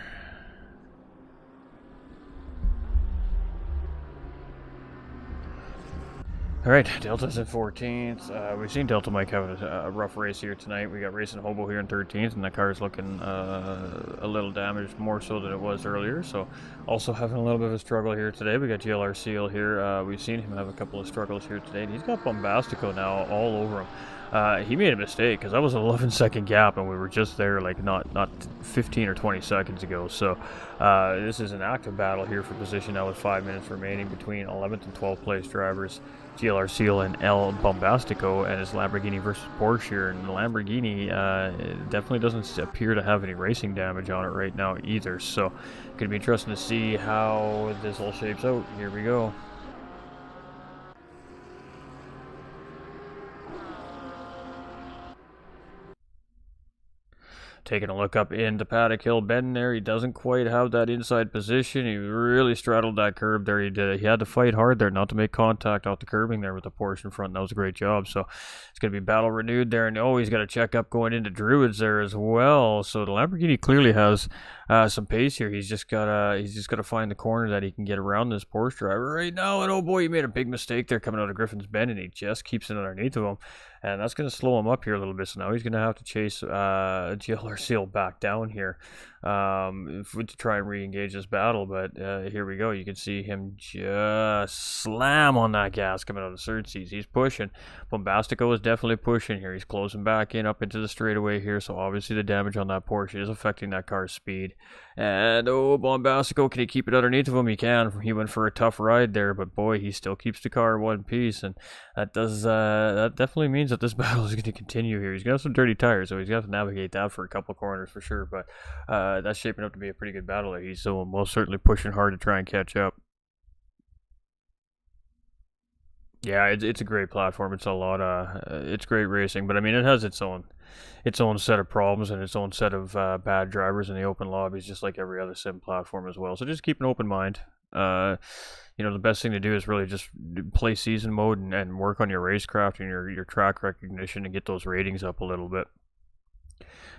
Alright, Delta's in 14th. We've seen Delta Mike have a rough race here tonight. We got Racing Hobo here in 13th, and that car's looking a little damaged, more so than it was earlier. So, also having a little bit of a struggle here today. We got GLR Seal here. We've seen him have a couple of struggles here today, and he's got Bombastico now all over him. He made a mistake, because that was an 11-second gap, and we were just there like not 15 or 20 seconds ago. So this is an active battle here for position now with 5 minutes remaining between 11th and 12th place drivers, GLR Seal and El Bombastico, and his Lamborghini versus Porsche here. And the Lamborghini definitely doesn't appear to have any racing damage on it right now either. So it's going to be interesting to see how this all shapes out. Here we go. Taking a look up into Paddock Hill Bend there, he doesn't quite have that inside position. He really straddled that curb there. He had to fight hard there not to make contact off the curbing there with the Porsche in front. That was a great job. So it's going to be battle renewed there. And he's got a check up going into Druids there as well. So the Lamborghini clearly has some pace here. He's just gotta find the corner that he can get around this Porsche driver right now. And oh boy, he made a big mistake there coming out of Griffin's Bend, and he just keeps it underneath of him, and that's gonna slow him up here a little bit. So now he's gonna have to chase GLR Seal back down here to try and re-engage this battle. But here we go. You can see him just slam on that gas coming out of the third seats. He's pushing. Bombastico is definitely pushing here. He's closing back in up into the straightaway here. So obviously the damage on that Porsche is affecting that car's speed. And oh, Bombastico, can he keep it underneath of him? He can. He went for a tough ride there, but boy, he still keeps the car in one piece, and that definitely means that this battle is going to continue here. He's gonna have some dirty tires, so he's gonna have to navigate that for a couple of corners for sure. But that's shaping up to be a pretty good battle. He's so most certainly pushing hard to try and catch up. Yeah, it's a great platform. It's a lot it's great racing, but I mean it has its own set of problems and its own set of bad drivers in the open lobbies, just like every other sim platform as well. So just keep an open mind. You know, the best thing to do is really just play season mode and work on your racecraft and your track recognition and get those ratings up a little bit.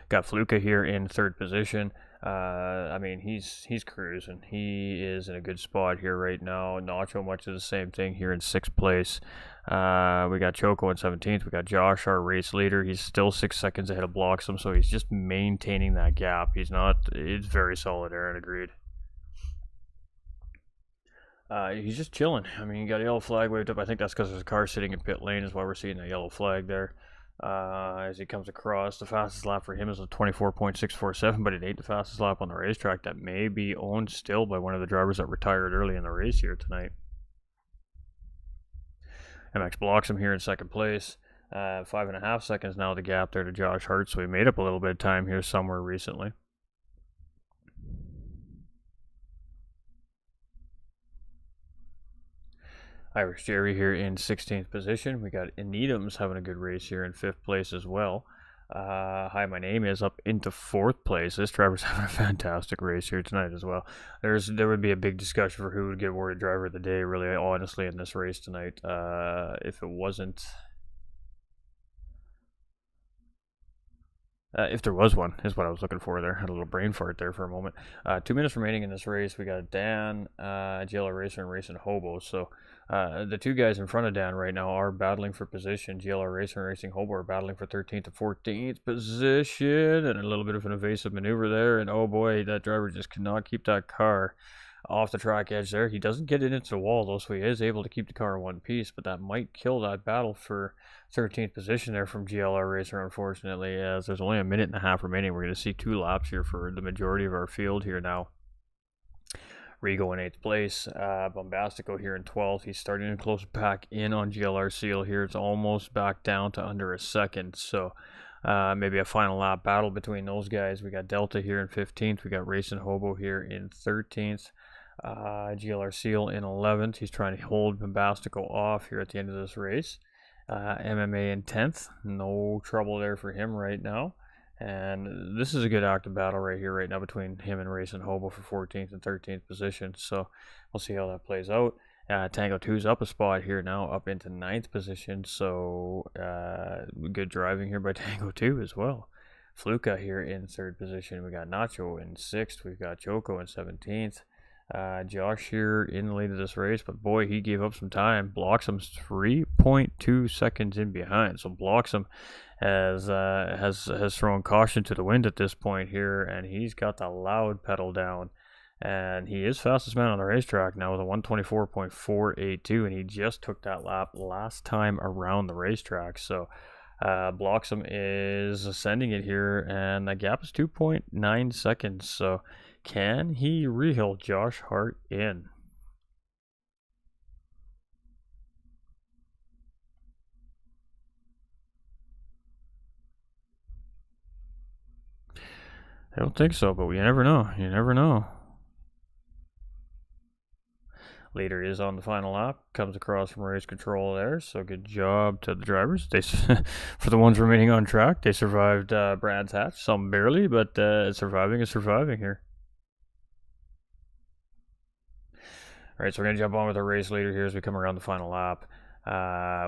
Got Fluka here in third position. I mean, he's cruising. He is in a good spot here right now. Nacho, much of the same thing here in 6th place. We got Choco in 17th. We got Josh, our race leader. He's still 6 seconds ahead of Bloxham, so he's just maintaining that gap. It's very solid, Aaron, agreed. He's just chilling. I mean, you got a yellow flag waved up. I think that's because there's a car sitting in pit lane is why we're seeing that yellow flag there. As he comes across, the fastest lap for him is a 24.647, but it ain't the fastest lap on the racetrack. That may be owned still by one of the drivers that retired early in the race here tonight. MX blocks him here in 2nd place. 5.5 seconds now the gap there to Josh Hart, so he made up a little bit of time here somewhere recently. Irish Jerry here in 16th position. We got Needham's having a good race here in 5th place as well. Hi, my name is up into 4th place. This driver's having a fantastic race here tonight as well. There would be a big discussion for who would get awarded driver of the day, really, honestly, in this race tonight. If it wasn't... if there was one, is what I was looking for there. Had a little brain fart there for a moment. 2 minutes remaining in this race. We got Dan, GLR Racer, and Racing Hobo. So the two guys in front of Dan right now are battling for position. GLR Racer and Racing Hobo are battling for 13th to 14th position. And a little bit of an evasive maneuver there. And oh boy, that driver just cannot keep that car off the track edge there. He doesn't get it into the wall though, so he is able to keep the car in one piece, but that might kill that battle for 13th position there from GLR Racer, unfortunately, as there's only a minute and a half remaining. We're going to see 2 laps here for the majority of our field here now. Rigo in 8th place, Bombastico here in 12th. He's starting to close back in on GLR Seal here. It's almost back down to under a second, so maybe a final lap battle between those guys. We got Delta here in 15th. We got Racing Hobo here in 13th. GLR Seal in 11th. He's trying to hold Bombastico off here at the end of this race. MMA in 10th. No trouble there for him right now. And this is a good active battle right here, right now, between him and Racing Hobo for 14th and 13th position. So we'll see how that plays out. Tango 2's up a spot here now, up into 9th position. So good driving here by Tango 2 as well. Fluka here in 3rd position. We got Nacho in 6th. We've got Choco in 17th. Josh here in the lead of this race, but boy, he gave up some time. Bloxham's 3.2 seconds in behind, so Bloxham has thrown caution to the wind at this point here, and he's got the loud pedal down, and he is fastest man on the racetrack now with a 124.482, and he just took that lap last time around the racetrack. So Bloxham is ascending it here, and the gap is 2.9 seconds. So can he reel Josh Hart in? I don't think so, but you never know. You never know. Leader is on the final lap, comes across from race control there, so good job to the drivers. They, for the ones remaining on track, they survived Brad's hatch, some barely, but surviving is surviving here. All right, so we're going to jump on with our race leader here as we come around the final lap.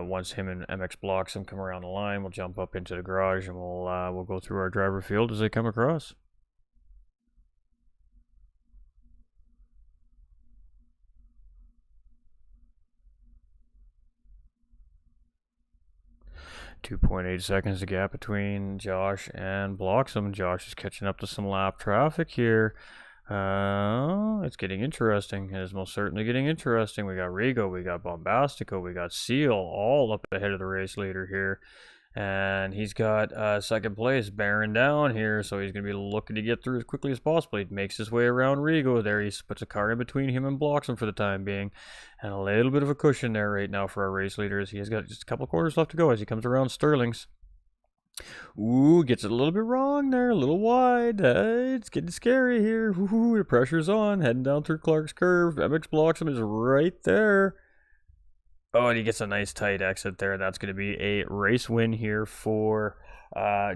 Once him and MX Bloxham come around the line, we'll jump up into the garage and we'll go through our driver field as they come across. 2.8 seconds the gap between Josh and Bloxham. Josh is catching up to some lap traffic here. It's getting interesting. It is most certainly getting interesting. We got Rigo, we got Bombastico, we got Seal all up ahead of the race leader here. And he's got second place bearing down here, so he's going to be looking to get through as quickly as possible. He makes his way around Rigo there. He puts a car in between him and blocks him for the time being. And a little bit of a cushion there right now for our race leaders. He has got just a couple of quarters left to go as he comes around Sterling's. Ooh, gets it a little bit wrong there, a little wide. It's getting scary here. Ooh, the pressure's on. Heading down through Clark's Curve. MX Bloxham is right there. Oh, and he gets a nice tight exit there. That's going to be a race win here for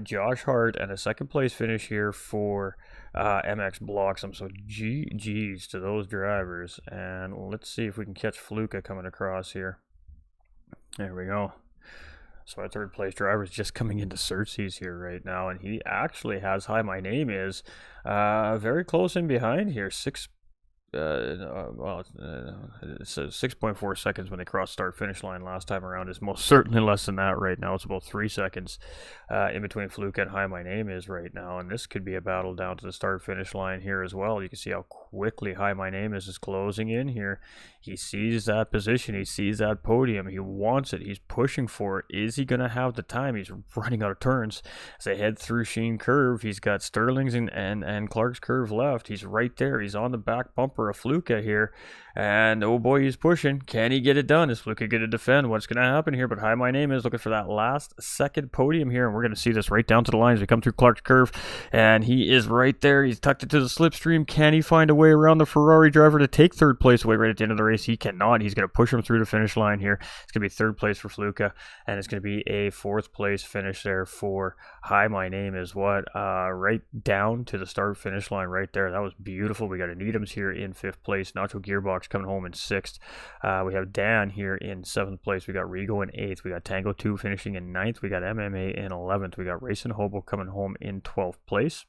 Josh Hart and a second place finish here for MX Bloxham. So GG's to those drivers. And let's see if we can catch Fluka coming across here. There we go. So our third place driver is just coming into Cersei's here right now. And he actually has Hi My Name Is very close in behind here. 6.4 seconds when they crossed start finish line last time around. Is most certainly less than that right now. It's about 3 seconds in between Fluke and Hi My Name Is right now, and this could be a battle down to the start finish line here as well. You can see how quickly Hi My Name Is closing in here. He sees that position, he sees that podium, he wants it, he's pushing for it. Is he going to have the time? He's running out of turns as they head through Sheen Curve. He's got Sterling's and Clark's Curve left. He's right there. He's on the back bumper of Fluka here, and oh boy, he's pushing. Can he get it done? Is Fluka going to defend? What's going to happen here? But Hi My Name Is looking for that last second podium here, and we're going to see this right down to the line as we come through Clark's Curve, and he is right there. He's tucked it to the slipstream. Can he find a way around the Ferrari driver to take third place away right at the end of the race? He cannot. He's going to push him through the finish line here. It's going to be third place for Fluka, and it's going to be a fourth place finish there for Hi My Name Is right down to the start finish line right there. That was beautiful. We got a Needhams here in fifth place. Nacho Gearbox coming home in sixth. We have Dan here in seventh place. We got Rigo in eighth. We got Tango 2 finishing in ninth. We got MMA in 11th. We got Racing Hobo coming home in 12th place.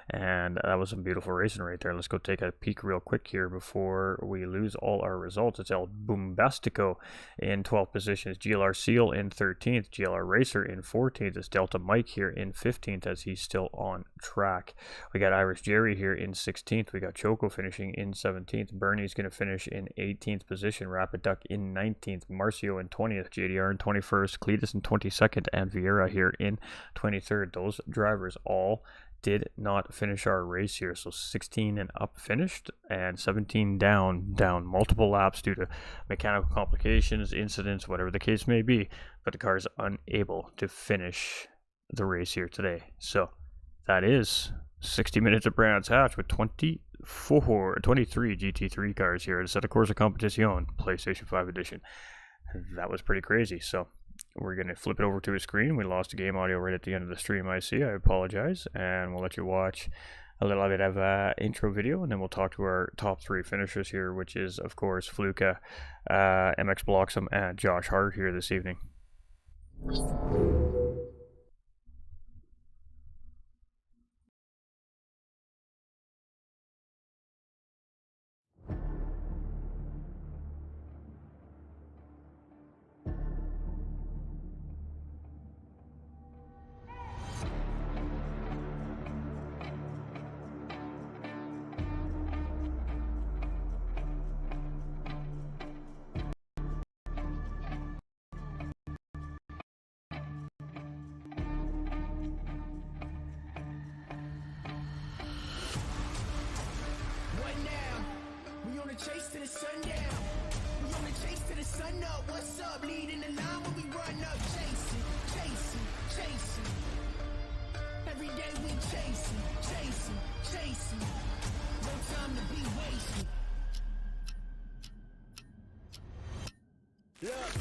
And that was some beautiful racing right there. Let's go take a peek real quick here before we lose all our results. It's El Bombastico in 12th position. It's GLR Seal in 13th. GLR Racer in 14th. It's Delta Mike here in 15th as he's still on track. We got Irish Jerry here in 16th. We got Choco finishing in 17th. Bernie's going to finish in 18th position. Rapid Duck in 19th. Marcio in 20th. JDR in 21st. Cletus in 22nd. And Vieira here in 23rd. Those drivers all did not finish our race here, so 16 and up finished, and 17 down multiple laps due to mechanical complications, incidents, whatever the case may be, but the car is unable to finish the race here today. So that is 60 minutes of Brands Hatch with 23 GT3 cars here at Assetto Corsa Competizione PlayStation 5 edition. That was pretty crazy. So we're going to flip it over to a screen. We lost the game audio right at the end of the stream, I see. I apologize. And we'll let you watch a little bit of an intro video, and then we'll talk to our top three finishers here, which is, of course, Fluka, MX Bloxham, and Josh Hart here this evening. Chase to the sundown. We on the chase to the sun up. What's up? Leading the line when we run up. Chasing, chasing, chasing. Every day we chasing, chasing, chasing. No time to be wasted. Look,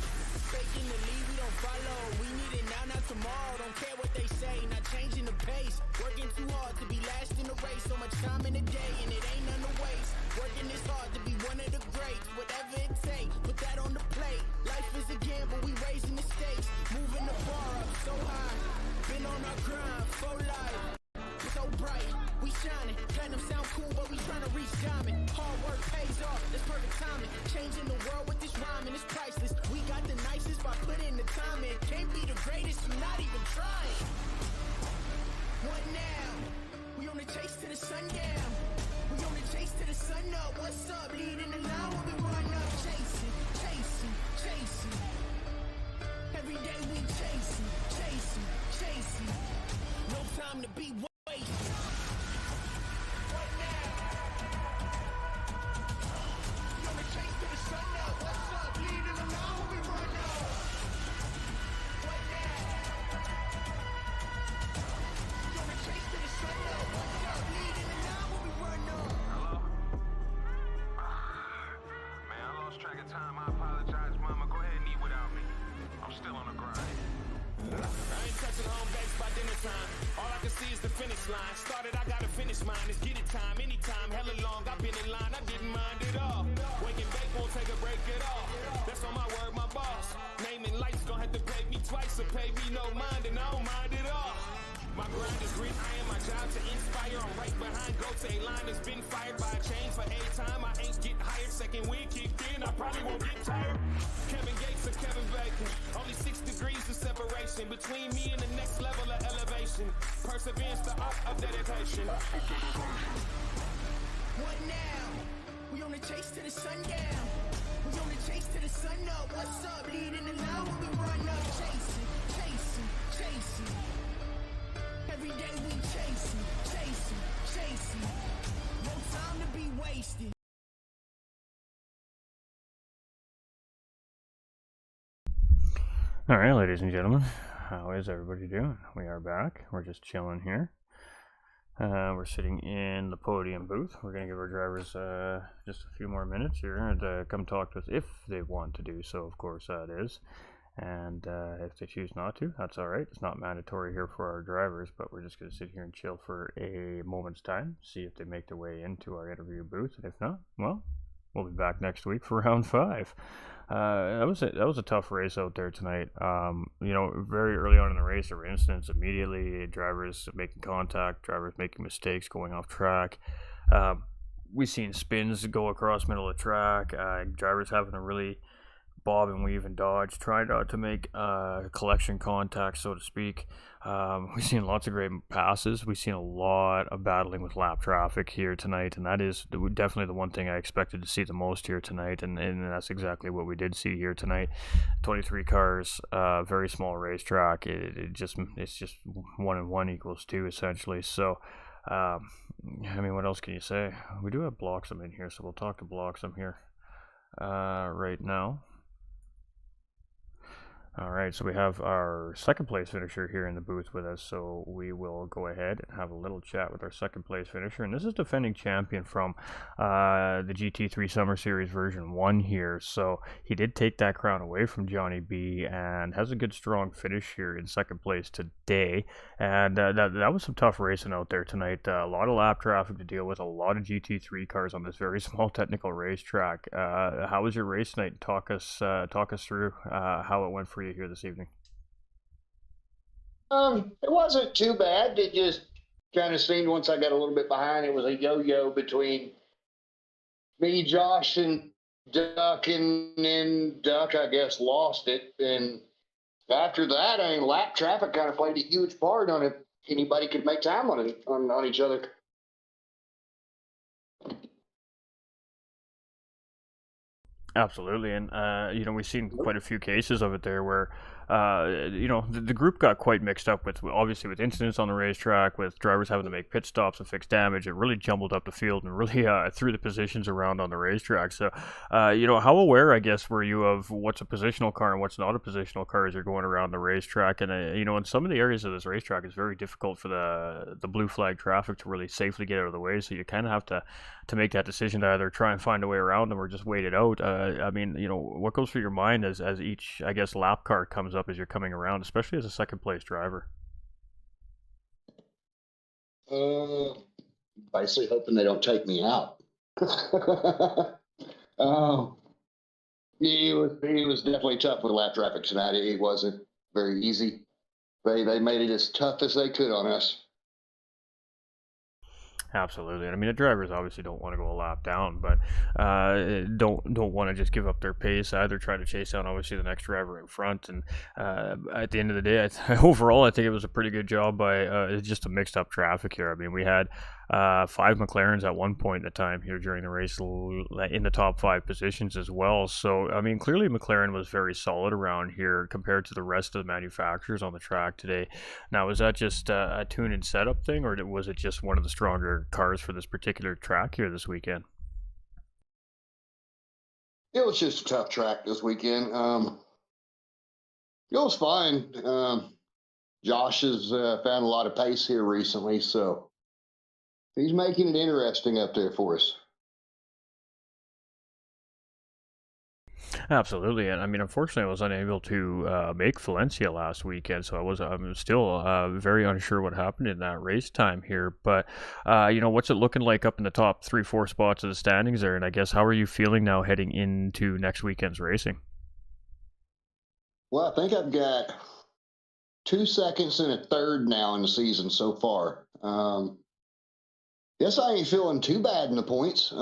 faking the lead, we don't follow. We need it now, not tomorrow. Don't care what they say, not changing the pace. Working too hard to be last in the race. So much time in the day, and it ain't none to waste. Working this hard to be one of the greats. Whatever it takes, put that on the plate. Life is a gamble, we raising the stakes. Moving the bar up so high. Been on our grind for life. So bright, we shining. Platinum sound cool, but we trying to reach diamond. Hard work pays off, that's perfect timing. Changing the world with this rhyming, it's priceless. We got the nicest by putting the time in. Can't be the greatest. lost track of time. I apologize, mama. Go ahead and eat without me. I'm still on the grind. I ain't touching home base by dinner time. All I can see is the finish line. Started, I gotta finish mine. It's get it time, anytime, hella long. I've been in line, I didn't mind at all. Wake and bake won't take a break at all. That's on my word, my boss. Naming lights gonna have to pay me twice or pay me no mind, and I don't mind at all. My grind is green, I am my job to inspire. I'm right behind Goats, a line that's been fired by a chain for a time. I ain't get hired, second week kicked in, I probably won't get tired. Kevin Gates and Kevin Bacon, only 6 degrees of separation between me and the next level of elevation. Perseverance, the art of dedication. What now? We on the chase to the sundown. We on the chase to the sun up. What's up? Leading the line when we run up. Chasing, chasing, chasing. Every day we chasing, chasing, chasing. No time to be wasted. All right, ladies and gentlemen, how is everybody doing? We are back. We're just chilling here. We're sitting in the podium booth. We're going to give our drivers just a few more minutes here to come talk to us if they want to do so, of course, that is. And if they choose not to, that's all right. It's not mandatory here for our drivers, but we're just going to sit here and chill for a moment's time, see if they make their way into our interview booth. And if not, well, we'll be back next week for round 5. That was a tough race out there tonight. Very early on in the race, there were incidents immediately. Drivers making contact, drivers making mistakes, going off track. We've seen spins go across middle of the track. Drivers having to really bob and weave and dodge, try not to make collection contact, so to speak. We've seen lots of great passes. We've seen a lot of battling with lap traffic here tonight, and that is definitely the one thing I expected to see the most here tonight, and that's exactly what we did see here tonight. 23 cars, very small racetrack. It's just 1 and 1 equals 2 essentially. So what else can you say? We do have Bloxham in here, so we'll talk to Bloxham here right now. All right, so we have our second place finisher here in the booth with us, so we will go ahead and have a little chat with our second place finisher, and this is defending champion from the GT3 Summer Series version 1 here. So he did take that crown away from Johnny B and has a good strong finish here in second place today, and that was some tough racing out there tonight. A lot of lap traffic to deal with, a lot of GT3 cars on this very small technical racetrack. How was your race tonight? Talk us through how it went for you here this evening. It wasn't too bad. It just kind of seemed once I got a little bit behind, it was a yo-yo between me, Josh, and Duck, and then Duck, I guess, lost it. And after that, lap traffic kind of played a huge part on it. Anybody could make time on it, on each other. Absolutely, and we've seen quite a few cases of it there where the group got quite mixed up with incidents on the racetrack, with drivers having to make pit stops and fix damage. It really jumbled up the field and really threw the positions around on the racetrack. So, how aware, I guess, were you of what's a positional car and what's not a positional car as you're going around the racetrack? And in some of the areas of this racetrack, it's very difficult for the blue flag traffic to really safely get out of the way. So you kind of have to make that decision to either try and find a way around them or just wait it out. What goes through your mind as each, I guess, lap car comes up as you're coming around, especially as a second place driver? Basically hoping they don't take me out. It was definitely tough with lap traffic tonight. It wasn't very easy. They made it as tough as they could on us. Absolutely. I mean, the drivers obviously don't want to go a lap down, but don't want to just give up their pace either. Try to chase down obviously the next driver in front. And at the end of the day, overall, I think it was a pretty good job by just a mixed up traffic here. I mean, we had 5 McLarens at one point in the time here during the race in the top 5 positions as well. So, I mean, clearly McLaren was very solid around here compared to the rest of the manufacturers on the track today. Now, was that just a tune and setup thing, or was it just one of the stronger cars for this particular track here this weekend? It was just a tough track this weekend. It was fine. Josh has found a lot of pace here recently, so he's making it interesting up there for us. Absolutely, and I mean, unfortunately, I was unable to make Valencia last weekend, so I'm still very unsure what happened in that race time here. But what's it looking like up in the top 3, 4 spots of the standings there? And I guess how are you feeling now heading into next weekend's racing? Well, I think I've got 2 seconds and a third now in the season so far. Guess I ain't feeling too bad in the points.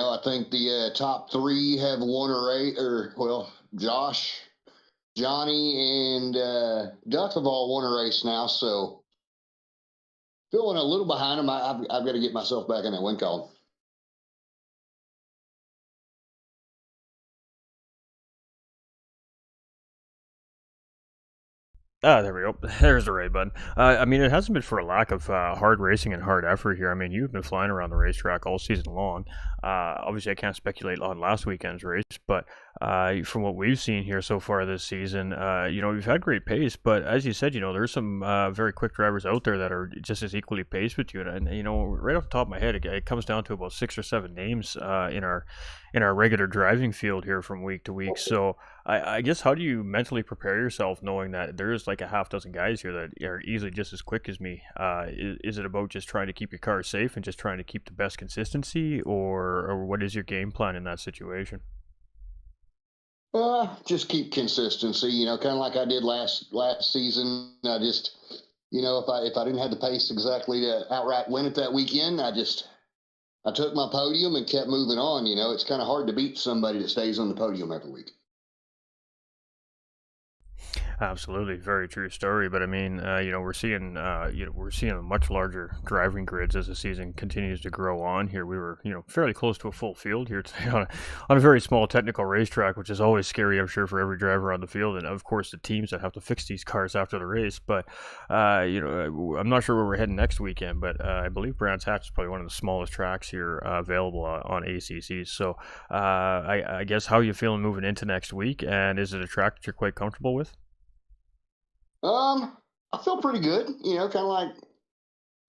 I think the top three have won a race, or well, Josh, Johnny, and Duck have all won a race now. So feeling a little behind them. I've got to get myself back in that win column. Ah, there we go. There's the right button. I mean, it hasn't been for a lack of hard racing and hard effort here. I mean, you've been flying around the racetrack all season long. Obviously, I can't speculate on last weekend's race, but from what we've seen here so far this season, we've had great pace. But as you said, there's some very quick drivers out there that are just as equally paced with you. And right off the top of my head, it comes down to about 6 or 7 names in our regular driving field here from week to week. So I guess how do you mentally prepare yourself knowing that there's like a half dozen guys here that are easily just as quick as me? Is it about just trying to keep your car safe and just trying to keep the best consistency, or what is your game plan in that situation? Just keep consistency. Kind of like I did last season. I just, if I didn't have the pace exactly to outright win it that weekend, I took my podium and kept moving on. It's kind of hard to beat somebody that stays on the podium every week. Absolutely, very true story. But I mean, we're seeing a much larger driving grids as the season continues to grow on. Here, we were, fairly close to a full field here today on a very small technical racetrack, which is always scary, I'm sure, for every driver on the field, and of course the teams that have to fix these cars after the race. But I'm not sure where we're heading next weekend, but I believe Brands Hatch is probably one of the smallest tracks here available on ACC. So I guess how are you feeling moving into next week, and is it a track that you're quite comfortable with? I feel pretty good. Kind of like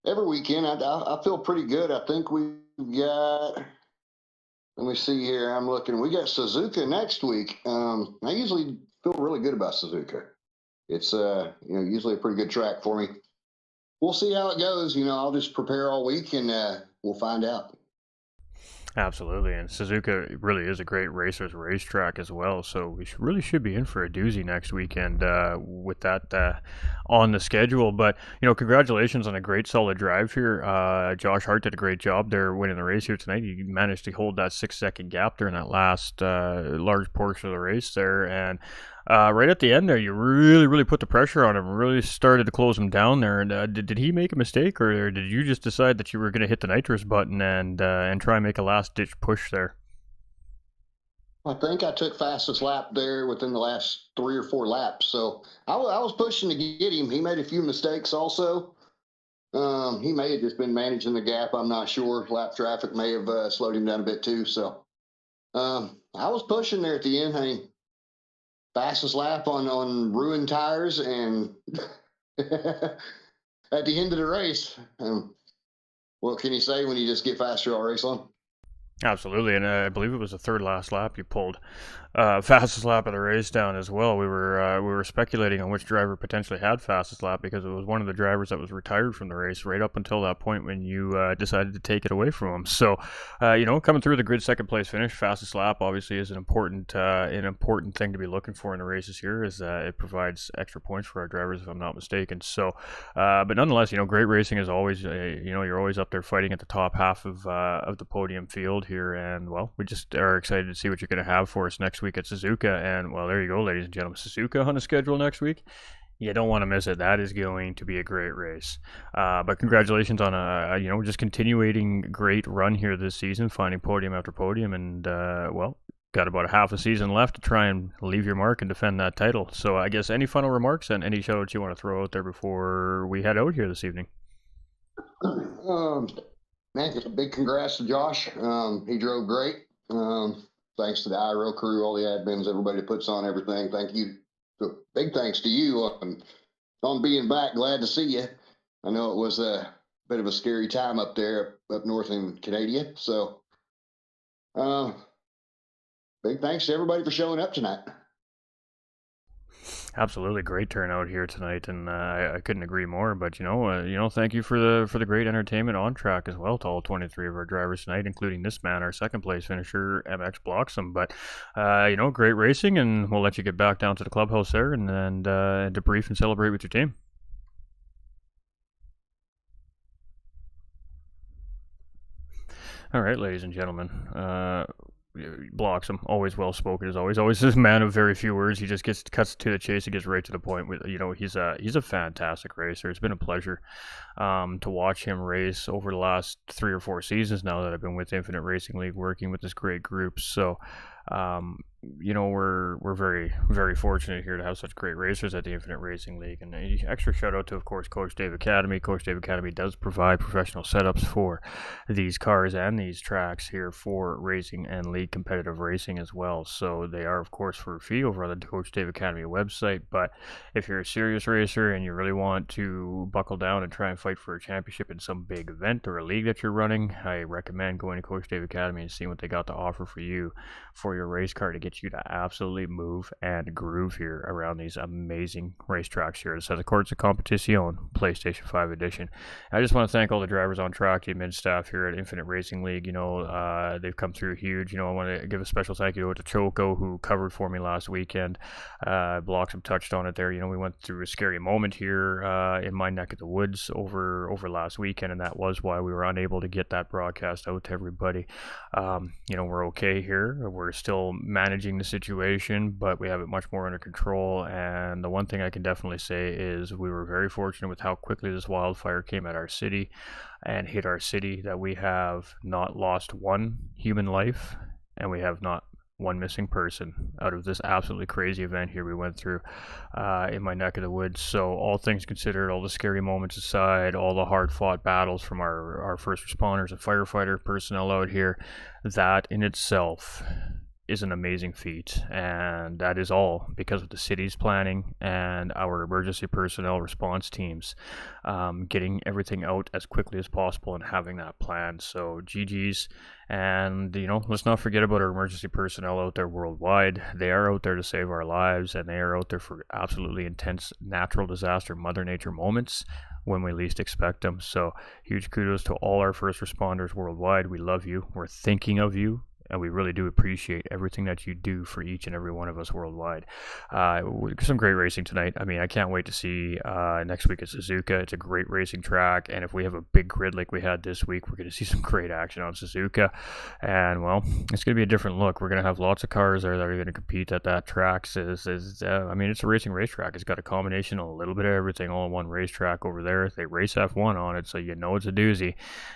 every weekend. I feel pretty good. I think we've got. Let me see here. I'm looking. We got Suzuka next week. I usually feel really good about Suzuka. It's usually a pretty good track for me. We'll see how it goes. I'll just prepare all week and we'll find out. Absolutely, and Suzuka really is a great racer's racetrack as well. So we really should be in for a doozy next weekend with that on the schedule. But congratulations on a great solid drive here. Josh Hart did a great job there winning the race here tonight. He managed to hold that 6 second gap during that last large portion of the race there, and right at the end there, you really, really put the pressure on him, really started to close him down there. And did he make a mistake, or did you just decide that you were going to hit the nitrous button and try and make a last ditch push there? I think I took fastest lap there within the last 3 or 4 laps. So I was pushing to get him. He made a few mistakes also. He may have just been managing the gap. I'm not sure. Lap traffic may have slowed him down a bit too. So I was pushing there at the end. Hey, fastest lap on ruined tires, and at the end of the race, what can you say when you just get faster all race long? Absolutely, and I believe it was the third last lap you pulled fastest lap of the race down as well. We were speculating on which driver potentially had fastest lap because it was one of the drivers that was retired from the race right up until that point when you decided to take it away from him. So, coming through the grid second place finish, fastest lap obviously is an important thing to be looking for in the races here, is it provides extra points for our drivers if I'm not mistaken. So, but nonetheless, great racing as always. You're always up there fighting at the top half of the podium field here, and well, we just are excited to see what you're going to have for us next week at Suzuka. And well, there you go, ladies and gentlemen, Suzuka on the schedule next week. You don't want to miss it. That is going to be a great race. But congratulations on just continuing great run here this season, finding podium after podium, and well, got about a half a season left to try and leave your mark and defend that title. So I guess any final remarks and any shout outs you want to throw out there before we head out here this evening? Man, just a big congrats to Josh. He drove great. Thanks to the IRL crew, all the admins, everybody that puts on everything. Thank you. Big thanks to you on being back. Glad to see you. I know it was a bit of a scary time up there, up north in Canada. So Big thanks to everybody for showing up tonight. Absolutely great turnout here tonight, and I couldn't agree more. But thank you for the great entertainment on track as well to all 23 of our drivers tonight, including this man, our second place finisher, MX Bloxham. But great racing, and we'll let you get back down to the clubhouse there and debrief and celebrate with your team. All right, ladies and gentlemen. Bloxham, always well spoken as always a man of very few words. He just cuts to the chase. He gets right to the point. He's a fantastic racer. It's been a pleasure to watch him race over the last 3 or 4 seasons now that I've been with Infinite Racing League, working with this great group. So we're very, very fortunate here to have such great racers at the Infinite Racing League. And an extra shout out to, of course, Coach Dave Academy. Coach Dave Academy does provide professional setups for these cars and these tracks here for racing and league competitive racing as well. So they are, of course, for a fee over on the Coach Dave Academy website. But if you're a serious racer and you really want to buckle down and try and fight for a championship in some big event or a league that you're running, I recommend going to Coach Dave Academy and seeing what they got to offer for you for your race car to get you to absolutely move and groove here around these amazing racetracks here at the Course de Competition PlayStation 5 edition. I just want to thank all the drivers on track, the admin staff here at Infinite Racing League. They've come through huge. I want to give a special thank you to Choco, who covered for me last weekend. Bloxham touched on it there. We went through a scary moment here in my neck of the woods over last weekend, and that was why we were unable to get that broadcast out to everybody. We're okay here. We're still managing the situation, but we have it much more under control. And the one thing I can definitely say is we were very fortunate with how quickly this wildfire came at our city and hit our city, that we have not lost one human life, and we have not one missing person out of this absolutely crazy event here we went through in my neck of the woods. So all things considered, all the scary moments aside, all the hard fought battles from our first responders and firefighter personnel out here, that in itself is an amazing feat, and that is all because of the city's planning and our emergency personnel response teams getting everything out as quickly as possible and having that plan. So GG's, and let's not forget about our emergency personnel out there worldwide. They are out there to save our lives, and they are out there for absolutely intense natural disaster, Mother Nature moments when we least expect them. So huge kudos to all our first responders worldwide. We love you. We're thinking of you. And we really do appreciate everything that you do for each and every one of us worldwide. Some great racing tonight. I mean, I can't wait to see next week at Suzuka. It's a great racing track. And if we have a big grid like we had this week, we're going to see some great action on Suzuka. And, well, it's going to be a different look. We're going to have lots of cars there that are going to compete at that track. It's a racing racetrack. It's got a combination of a little bit of everything all in one racetrack over there. They race F1 on it, so it's a doozy.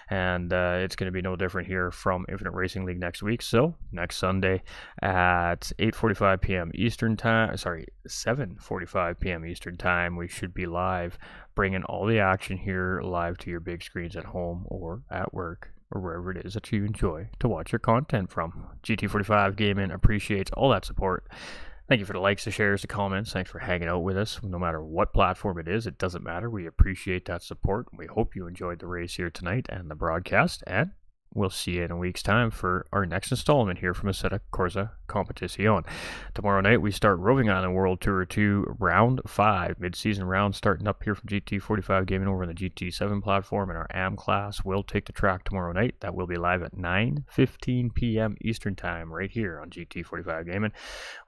And it's going to be no different here from Infinite Racing League next week. So next Sunday at 8:45 p.m. Eastern time, 7:45 p.m. Eastern time, we should be live, bringing all the action here live to your big screens at home or at work or wherever it is that you enjoy to watch your content from. GT45 Gaming appreciates all that support. Thank you for the likes, the shares, the comments. Thanks for hanging out with us. No matter what platform it is, it doesn't matter. We appreciate that support. We hope you enjoyed the race here tonight and the broadcast, and we'll see you in a week's time for our next installment here from Assetto Corsa Competizione. Tomorrow night, we start Roving Island World Tour 2 Round 5. Mid-season round starting up here from GT45 Gaming over on the GT7 platform, and our AM class will take the track tomorrow night. That will be live at 9:15 p.m. Eastern Time right here on GT45 Gaming.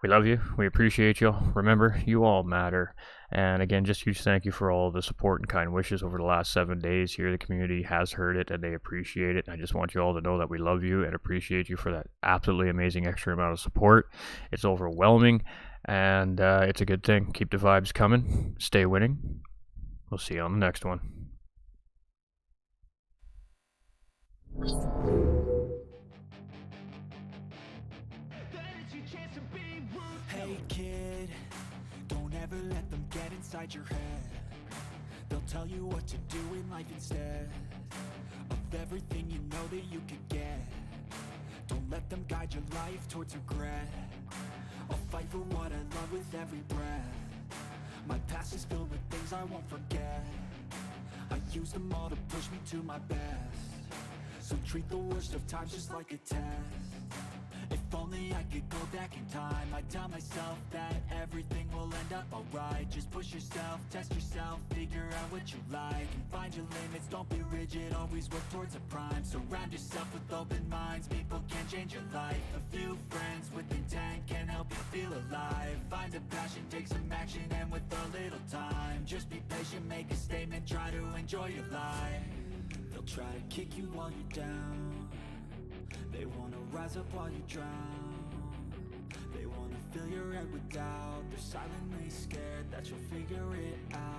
We love you. We appreciate you. Remember, you all matter. And again, just huge thank you for all the support and kind wishes over the last 7 days here. The community has heard it and they appreciate it. I just want you all to know that we love you and appreciate you for that absolutely amazing extra amount of support. It's overwhelming, and it's a good thing. Keep the vibes coming. Stay winning. We'll see you on the next one. Hey kid, don't ever let them get inside your head. They'll tell you what to do in life instead of everything you know that you could get. Don't let them guide your life towards regret. I'll fight for what I love with every breath. My past is filled with things I won't forget. I use them all to push me to my best. So treat the worst of times just like a test. If only I could go back in time, I'd tell myself that everything will end up alright. Just push yourself, test yourself, figure out what you like, and find your limits, don't be rigid, always work towards a prime. Surround yourself with open minds, people can change your life. A few friends with intent can help you feel alive. Find a passion, take some action, and with a little time, just be patient, make a statement, try to enjoy your life. They'll try to kick you while you're down, they wanna rise up while you drown. They wanna fill your head with doubt. They're silently scared that you'll figure it out.